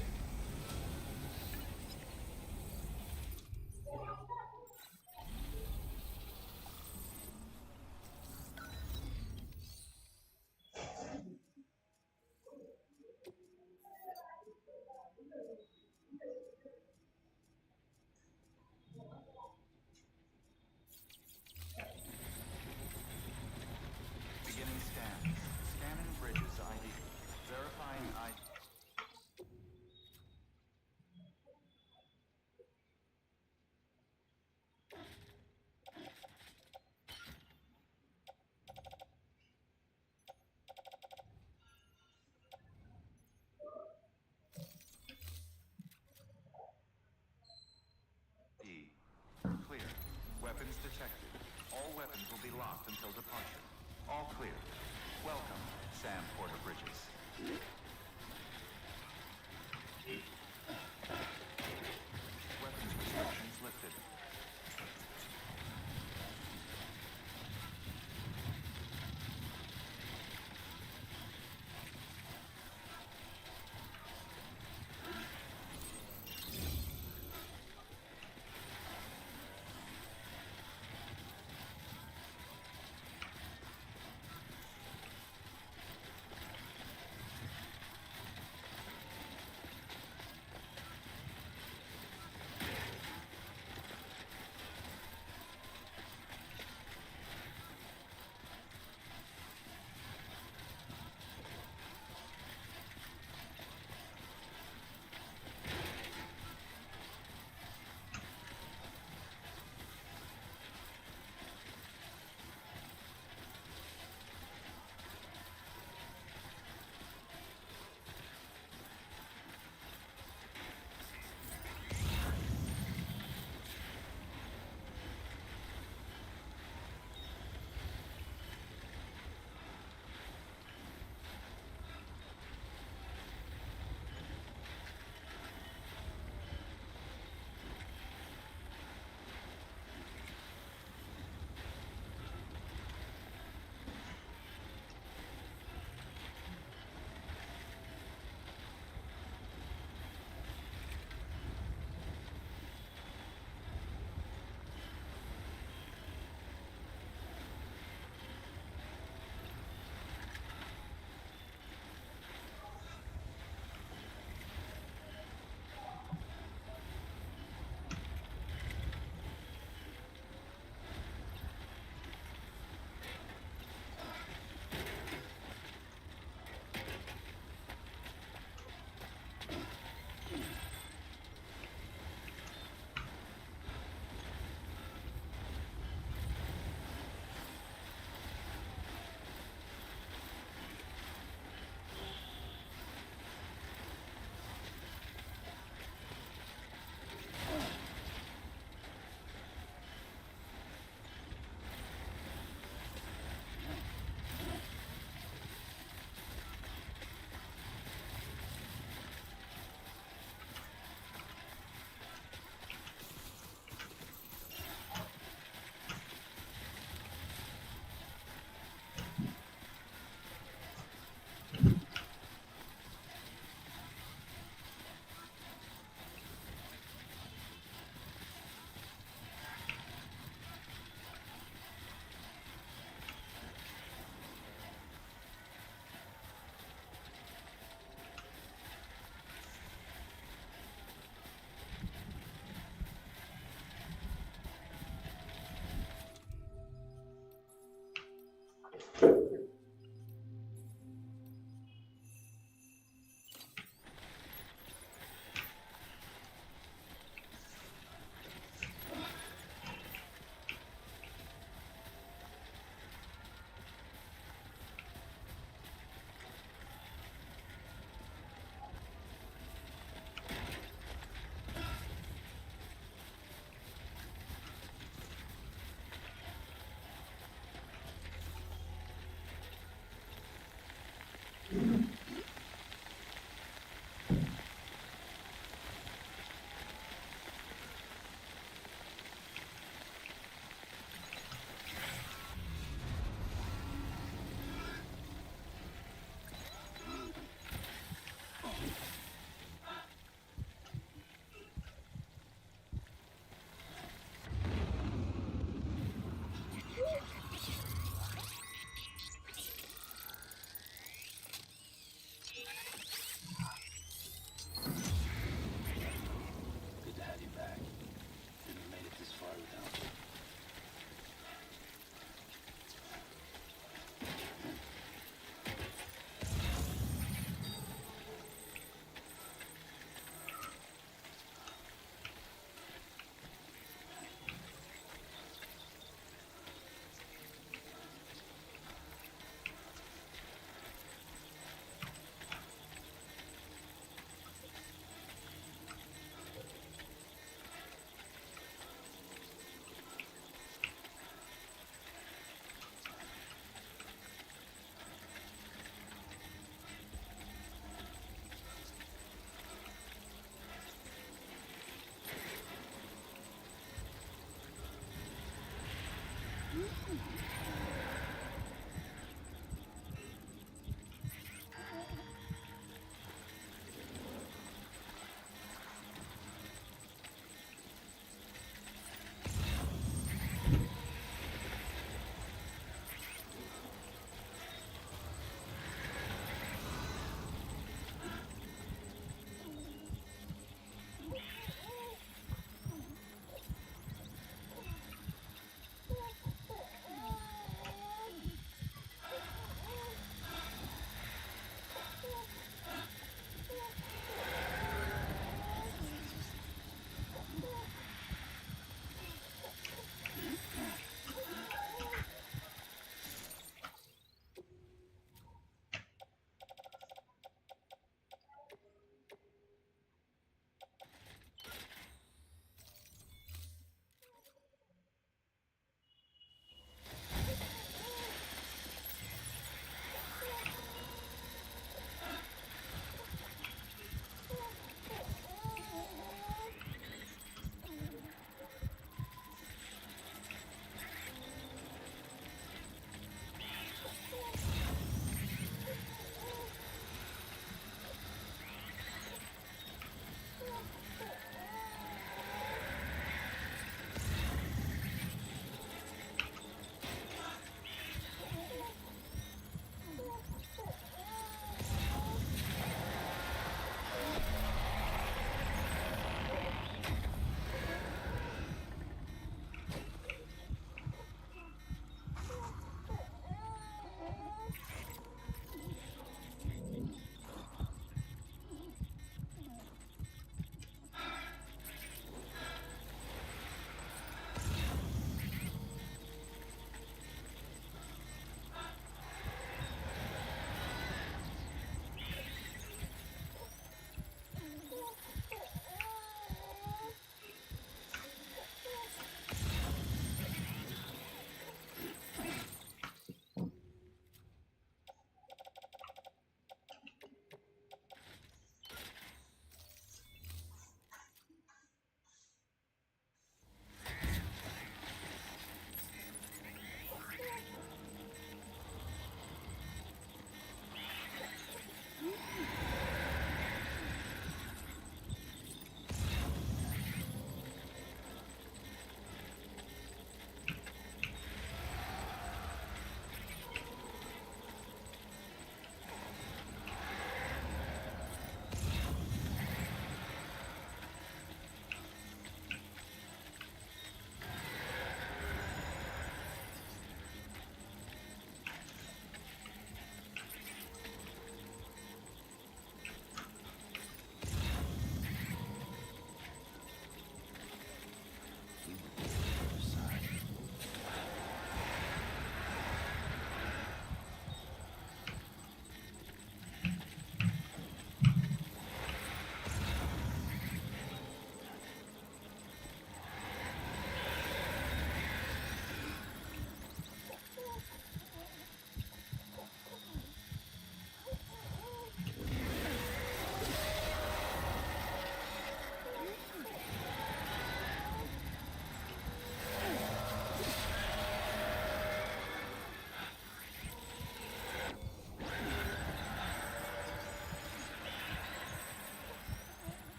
locked until departure. All clear. Welcome, Sam Porter Bridges. Weapons restrictions lifted.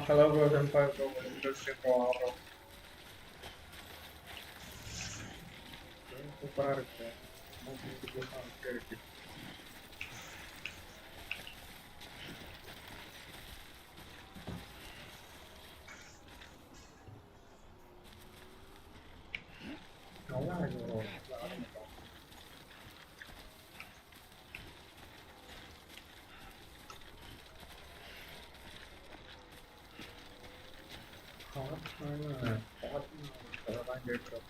hello bro, Senpai bro, interesting bro, bro. சூப்பரா இருக்கு bro. புதுசு புதுசா வந்துட்டே இருக்கு. நல்லா இருக்கு bro. நல்லா ஆரம்பிக்கும். அதெல்லாம் கேட்கிறோம்.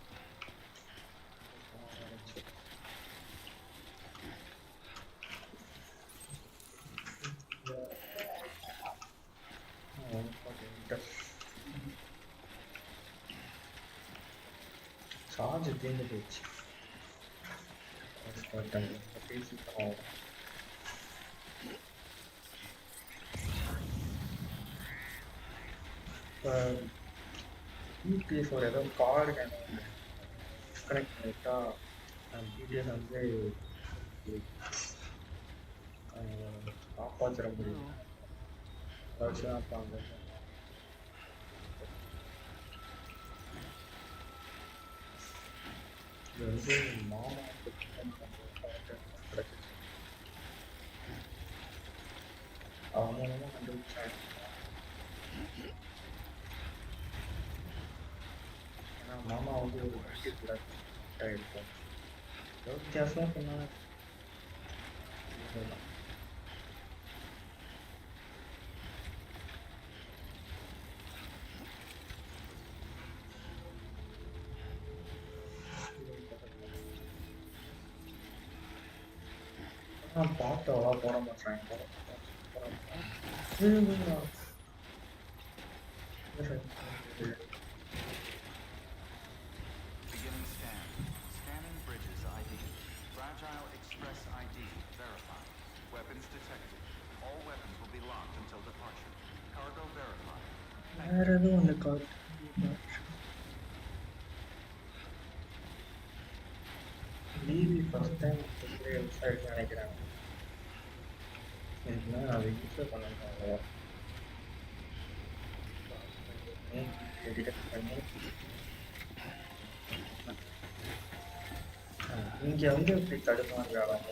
சார்ஜ் தீர்ந்து போயிடுச்சு. பேசிக்கலாம். இப்போ பிடிஎஸ் ஒரு ஏதோ கார்டு டிஸ்கனெக்ட் பண்ணிட்டா பிடிஎஸ் வந்து காப்பாற்றிட முடியும். அதை வச்சு தான் இருப்பாங்க. இது வந்து மாமா கிடைச்சிச்சு. அவன் மூலமாக கண்டுபிடிச்சாங்க. ஏன்னா மாமா வந்து ஒரு வண்டி கூட இருக்கும். ஏதோ வித்தியாசமாக சொன்னாங்க. பார்த்து அவ்வளோ போட மாட்டாங்க. Beginning scan. Scanning bridges ID. Fragile Express ID verified. Weapons detected. All weapons will be locked until departure. Cargo verified. வேற எதுவும் அந்த car TV first time website நினைக்கிறேன். இதுக்கு நான் அதை யூஸே பண்ணிருக்காங்க. டிடெக்ட் பண்ணி இங்கே வந்து இப்படி தடுமாறுறாங்க.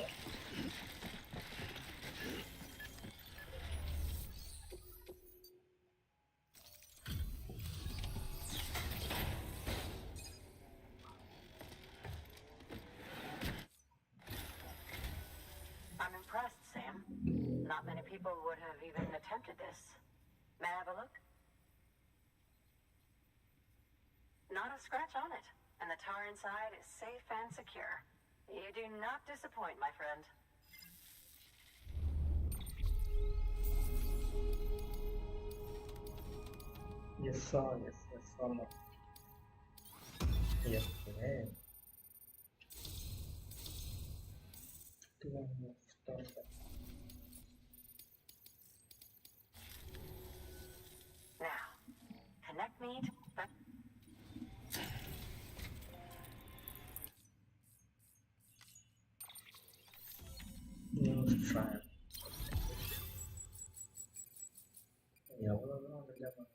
I'm impressed, Sam. Not many people would have even attempted this. May I have a look? Not a scratch on it, and the tar inside is safe and secure. You do not disappoint, my friend. Yes, sir. Yes, sir. Yes, sir. Now, connect me to... Try. எவ்வளவுதான் வந்துடலாம்.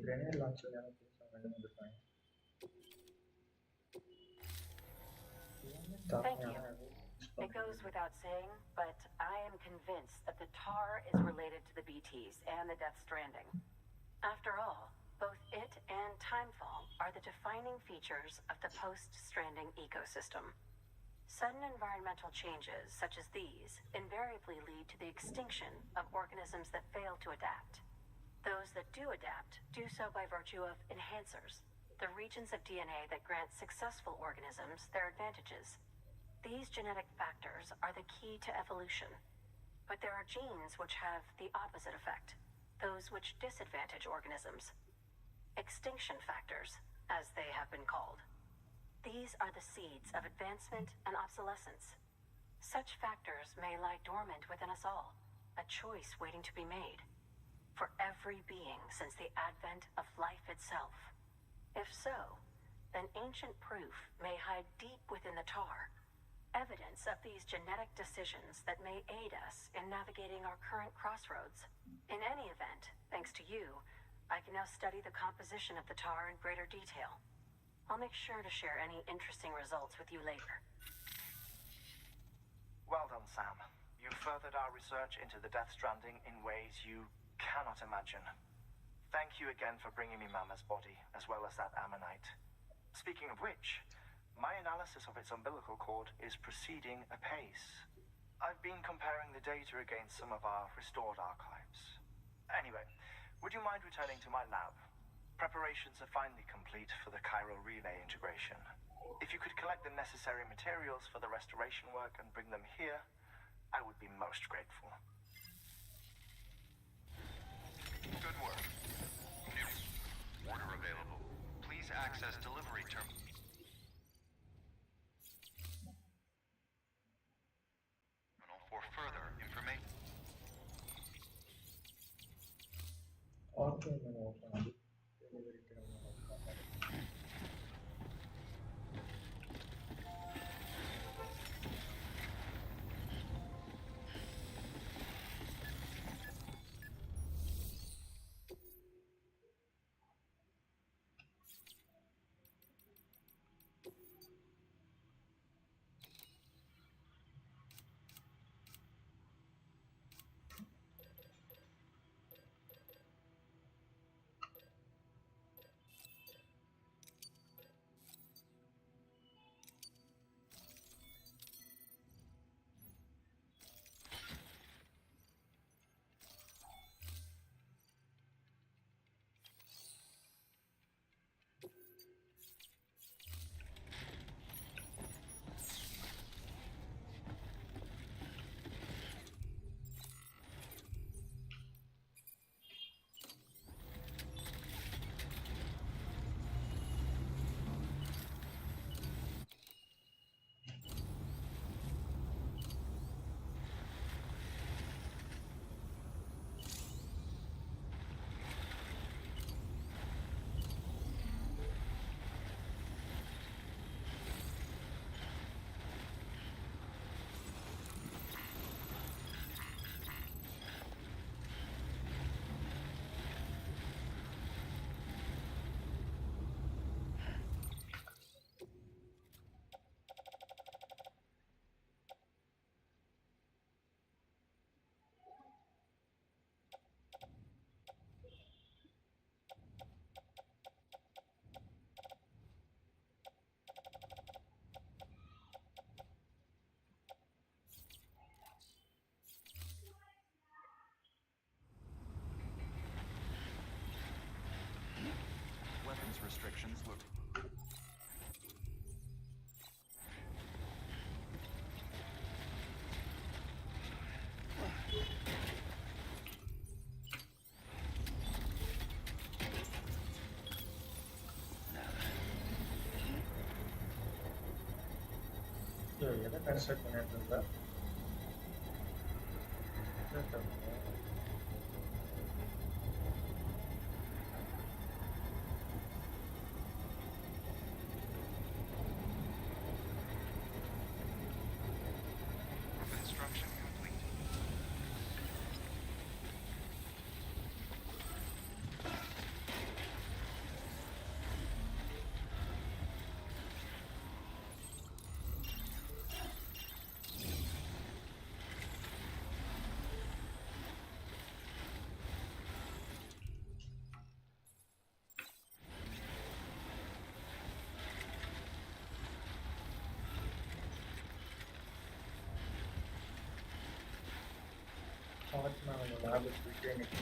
Grenade launcher எனக்கு வந்துருக்காங்க. Thank you. It goes without saying, but I am convinced that the tar is related to the BTs and the Death Stranding. After all, both it and Timefall are the defining features of the post-Stranding ecosystem. Sudden environmental changes such as these invariably lead to the extinction of organisms that fail to adapt. Those that do adapt do so by virtue of enhancers, the regions of DNA that grant successful organisms their advantages. These genetic factors are the key to evolution. But there are genes which have the opposite effect, those which disadvantage organisms. Extinction factors, as they have been called. These are the seeds of advancement and obsolescence. Such factors may lie dormant within us all, a choice waiting to be made. For every being since the advent of life itself. If so, then ancient proof may hide deep within the tar. evidence of these genetic decisions that may aid us in navigating our current crossroads. In any event, thanks to you, I can now study the composition of the tar in greater detail. I'll make sure to share any interesting results with you later. Well done, Sam. You furthered our research into the Death Stranding in ways you cannot imagine. Thank you again for bringing me Mama's body, as well as that ammonite. Speaking of which, my analysis of its umbilical cord is proceeding apace. I've been comparing the data against some of our restored archives. Anyway, would you mind returning to my lab? Preparations are finally complete for the chiral relay integration. If you could collect the necessary materials for the restoration work and bring them here, I would be most grateful. Good work. New order available. Please access delivery terminal. For further information. Order menu open. Delivery terminal open. Weapons restrictions look. எதை construct பண்ணிட்டு இருந்தா Construction complete. பார்த்து நான் உங்கள் லேபுக்கு போயிட்டு எனக்கு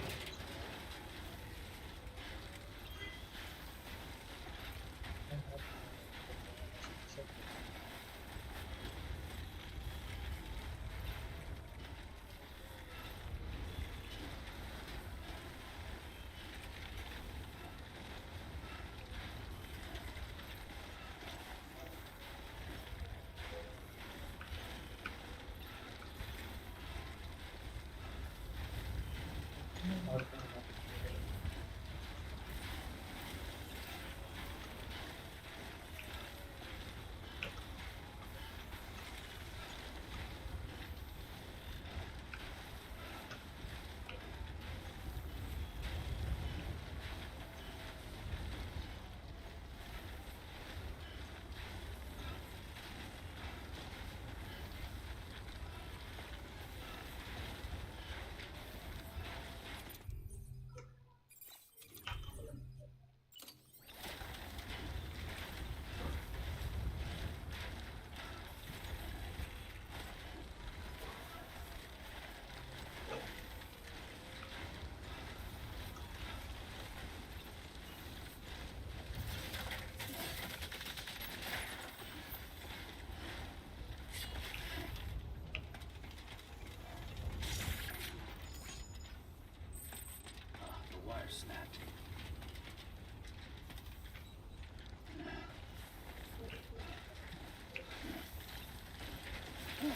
So, I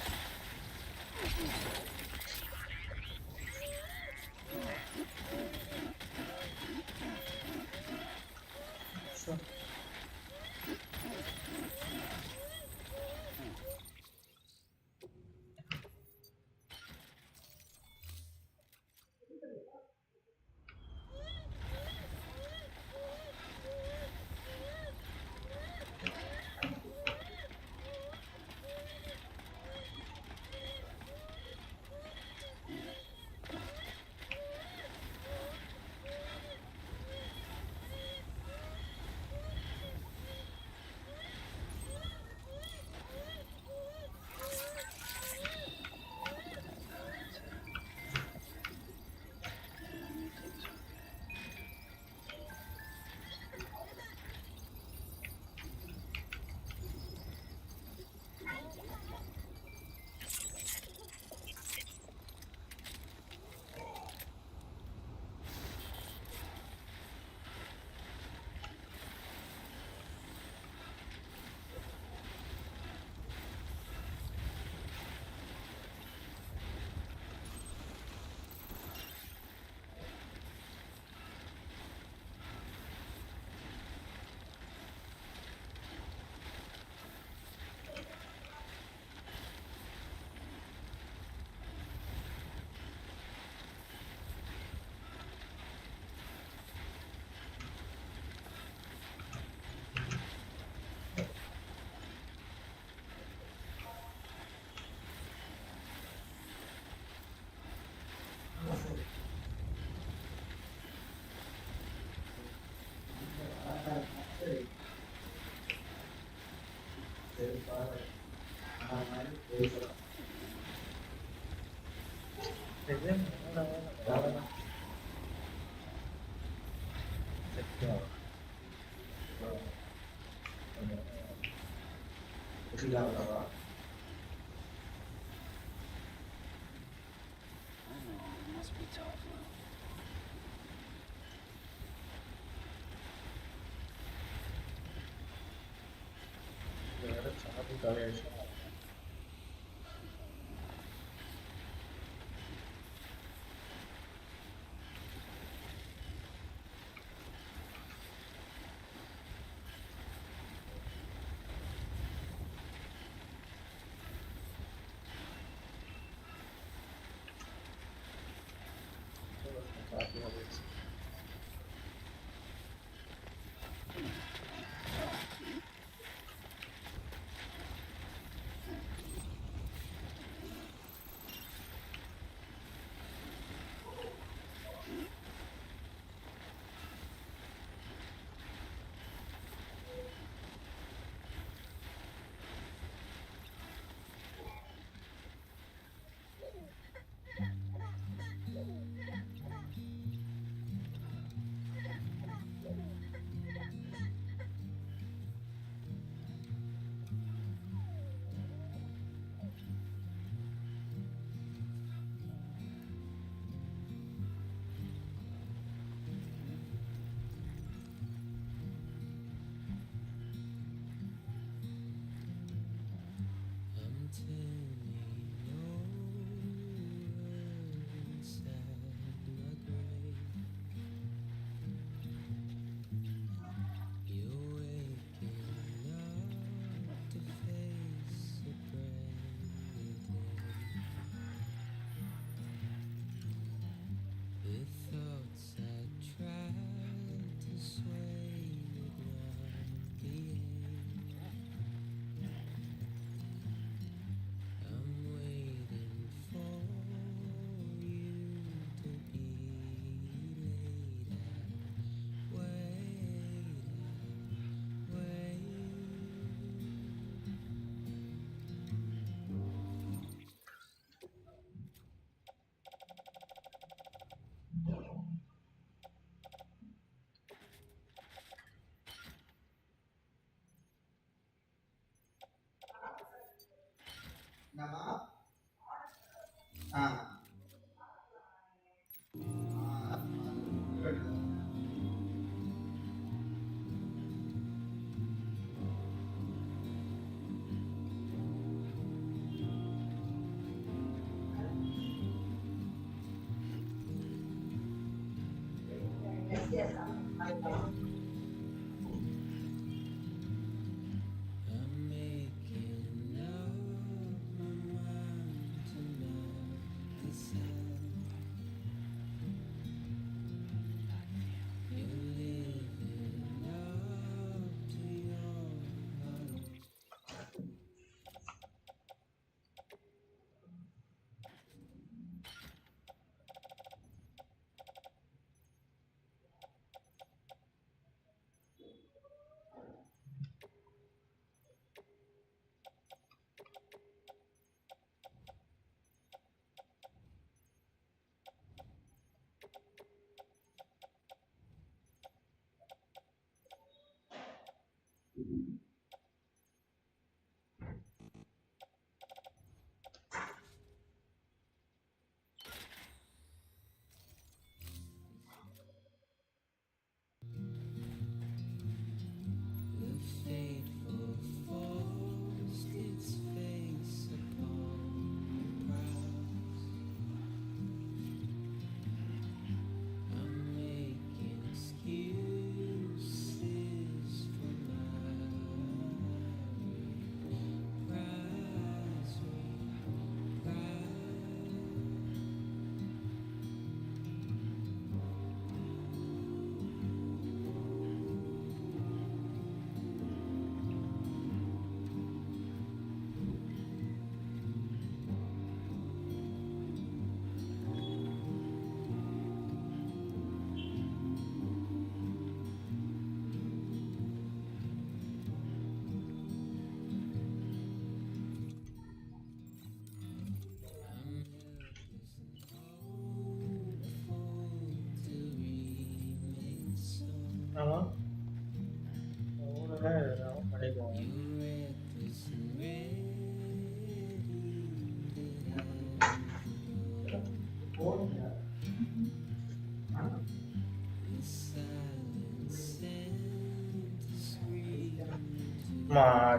know, it must be tough, Lou.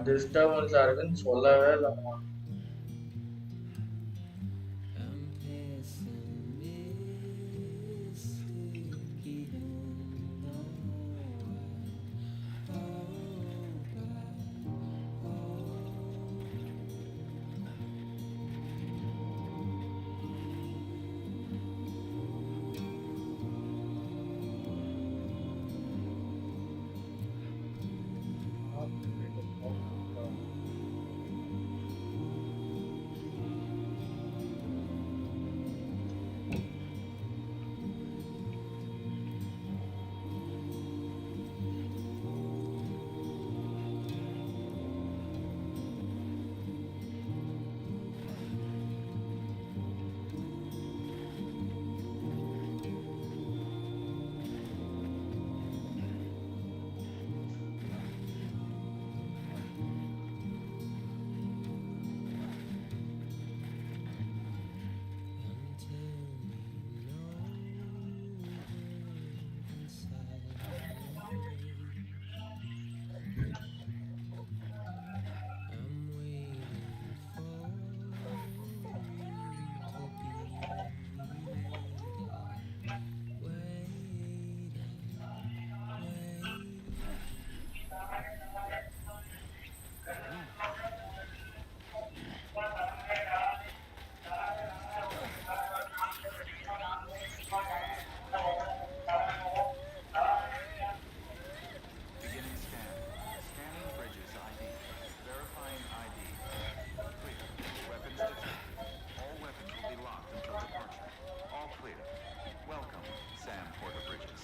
டிஸ்டர்பன்ஸா இருக்குன்னு சொல்லவே இல்லைம்மா. Beginning scan. Scanning bridges ID. Verifying ID. Clear. Weapons detected. All weapons will be locked until departure. All clear. Welcome, Sam Porter Bridges.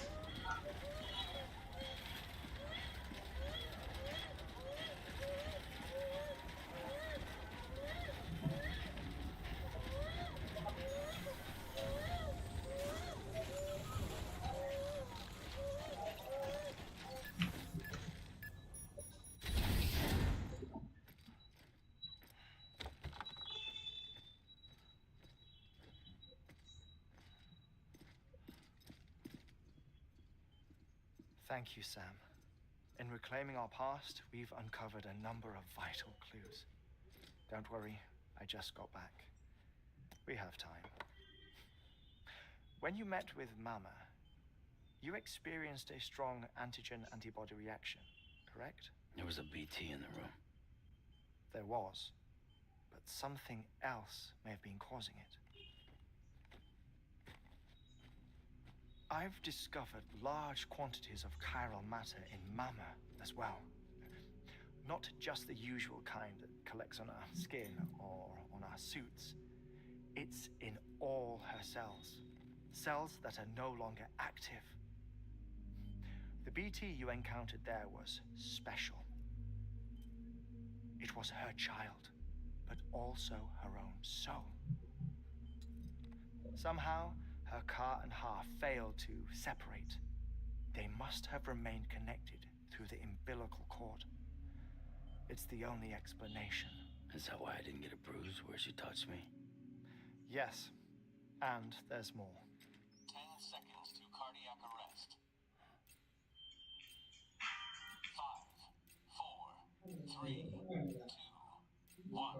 Thank you, Sam. In reclaiming our past, we've uncovered a number of vital clues. Don't worry, I just got back. We have time. When you met with Mama, you experienced a strong antigen-antibody reaction, correct? There was a BT in the room. There was, but something else may have been causing it. I've discovered large quantities of chiral matter in Mama as well. Not just the usual kind that collects on our skin or on our suits. It's in all her cells. Cells that are no longer active. The BT you encountered there was special. It was her child, but also her own soul. Somehow, her car and half failed to separate. They must have remained connected through the umbilical cord. It's the only explanation. Is that why I didn't get a bruise where she touched me? Yes, and there's more. 10 seconds to cardiac arrest. 5, 4, 3, 2, 1.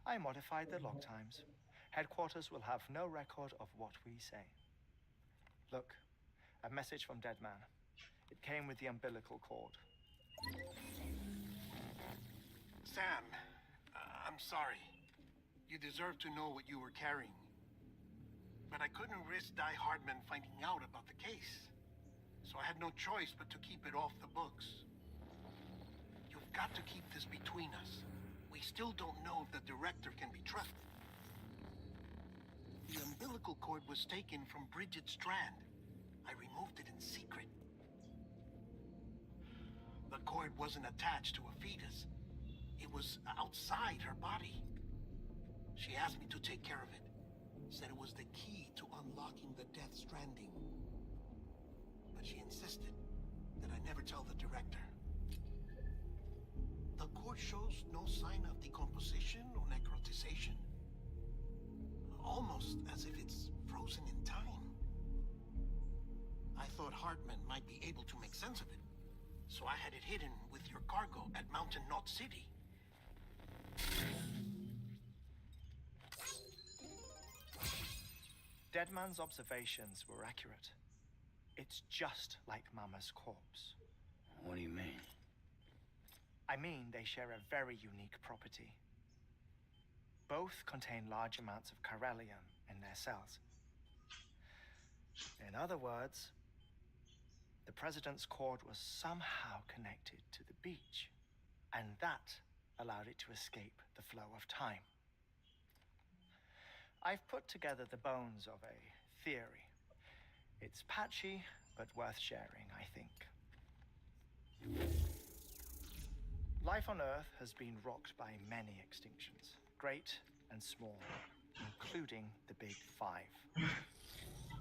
I modified the log times. Headquarters will have no record of what we say. Look, a message from Dead Man. It came with the umbilical cord. Sam, I'm sorry. You deserve to know what you were carrying. But I couldn't risk Di Hardman finding out about the case. So I had no choice but to keep it off the books. You've got to keep this between us. We still don't know if the director can be trusted. The umbilical cord was taken from Bridget Strand. I removed it in secret. The cord wasn't attached to a fetus. It was outside her body. She asked me to take care of it. Said it was the key to unlocking the death stranding. But she insisted that I never tell the director. The cord shows no sign of decomposition or necrotization. Almost as if it's frozen in time. I thought Hartman might be able to make sense of it. so I had it hidden with your cargo at Mountain Knot City. Deadman's observations were accurate. It's just like Mama's corpse. What do you mean? I mean, they share a very unique property. Both contain large amounts of chiralium in their cells. In other words, the president's cord was somehow connected to the beach, and that allowed it to escape the flow of time. I've put together the bones of a theory. It's patchy, but worth sharing, I think. Life on Earth has been rocked by many extinctions, great and small, including the Big Five.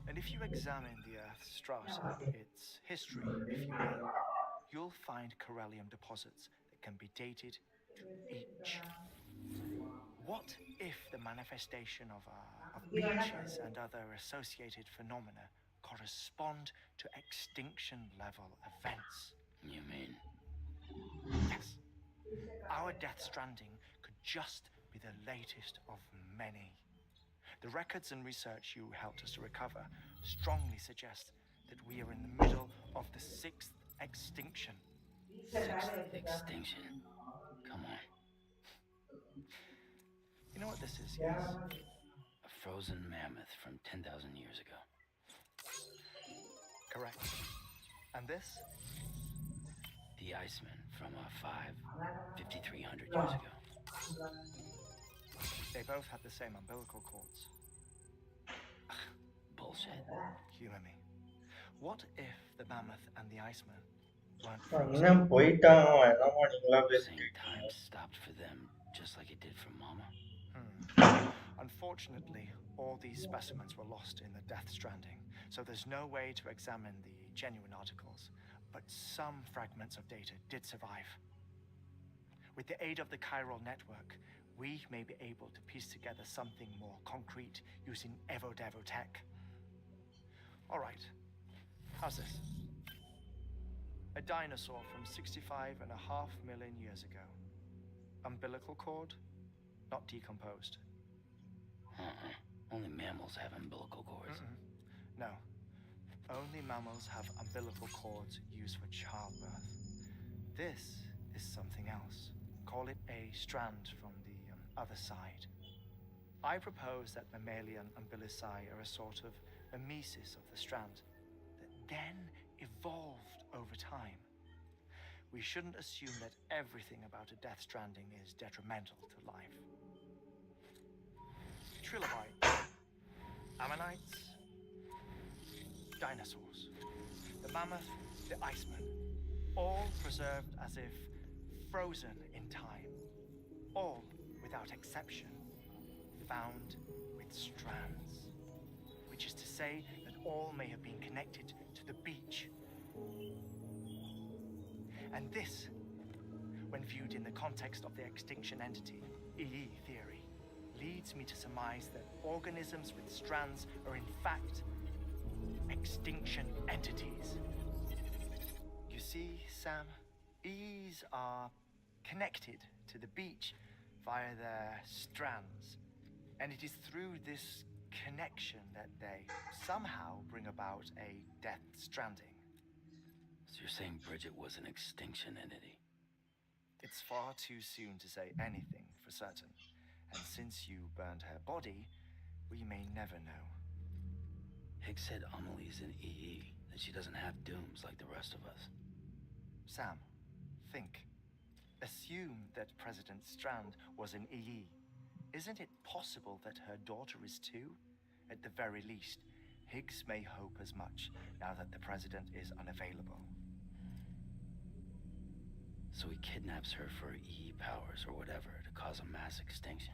And if you examine the Earth's strata, its history, if you will, you'll find chiralium deposits that can be dated to each. What if the manifestation of beaches and other associated phenomena correspond to extinction-level events? You mean? Yes. Our death stranding could just be the latest of many. The records and research you helped us to recover strongly suggest that we are in the middle of the sixth extinction. Sixth extinction? Come on. You know what this is, yes? A frozen mammoth from 10,000 years ago. Correct. And this? The Iceman from 5,300 years ago. They both have the same umbilical cords. Bullshit. Humor me. What if the mammoth and the Iceman weren't அண்ணன் போயிட்டான் என்னமா நீங்களா Saying பேசிட்டு time stopped for them just like it did for Mama? Unfortunately, all these specimens were lost in the death stranding, so there's no way to examine the genuine articles. But some fragments of data did survive. With the aid of the chiral network, we may be able to piece together something more concrete using Evo-Devo tech. All right, how's this? A dinosaur from 65.5 million years ago. Umbilical cord, not decomposed. Only mammals have umbilical cords. No. Only mammals have umbilical cords used for childbirth. This is something else. Call it a strand from the other side. I propose that mammalian umbilici are a sort of mimesis of the strand that then evolved over time. We shouldn't assume that everything about a death stranding is detrimental to life. Trilobites, ammonites, dinosaurs, the mammoth, the Iceman, all preserved as if frozen in time, all without exception found with strands, which is to say that all may have been connected to the beach. And this, when viewed in the context of the extinction entity, EE theory, leads me to surmise that organisms with strands are in fact extinction entities. You see, Sam, EEs are connected to the beach via their strands, and it is through this connection that they somehow bring about a death stranding. So you're saying Bridget was an extinction entity? It's far too soon to say anything for certain, and since you burned her body, we may never know. Higgs said Amelie's an EE, that she doesn't have dooms like the rest of us. Sam, think. Assume that President Strand was an EE. Isn't it possible that her daughter is too? At the very least, Higgs may hope as much now that the president is unavailable. So he kidnaps her for EE powers or whatever to cause a mass extinction.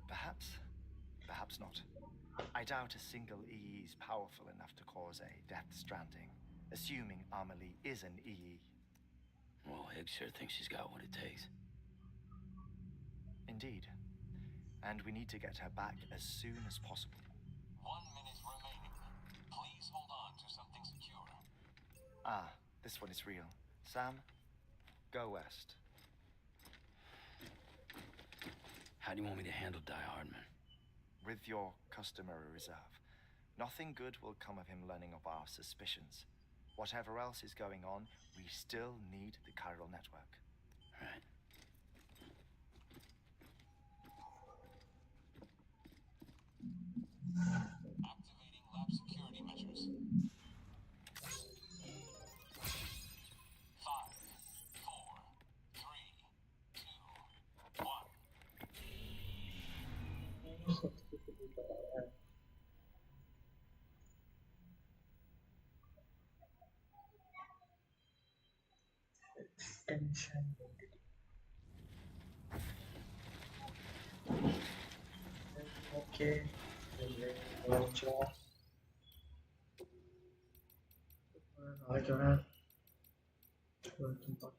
Perhaps. Perhaps not. I doubt a single EE is powerful enough to cause a death stranding, assuming Amelie is an EE. Well, Higgs sure thinks she's got what it takes. Indeed. And we need to get her back as soon as possible. 1 minute remaining. Please hold on to something secure. Ah, this one is real. Sam, go west. How do you want me to handle Die Hardman? With your customary reserve. Nothing good will come of him learning of our suspicions. Whatever else is going on, we still need the chiral network. Right. Activating lab security measures. 5, 4, 3, 2, 1. Extension. Okay. Launcher. Tempat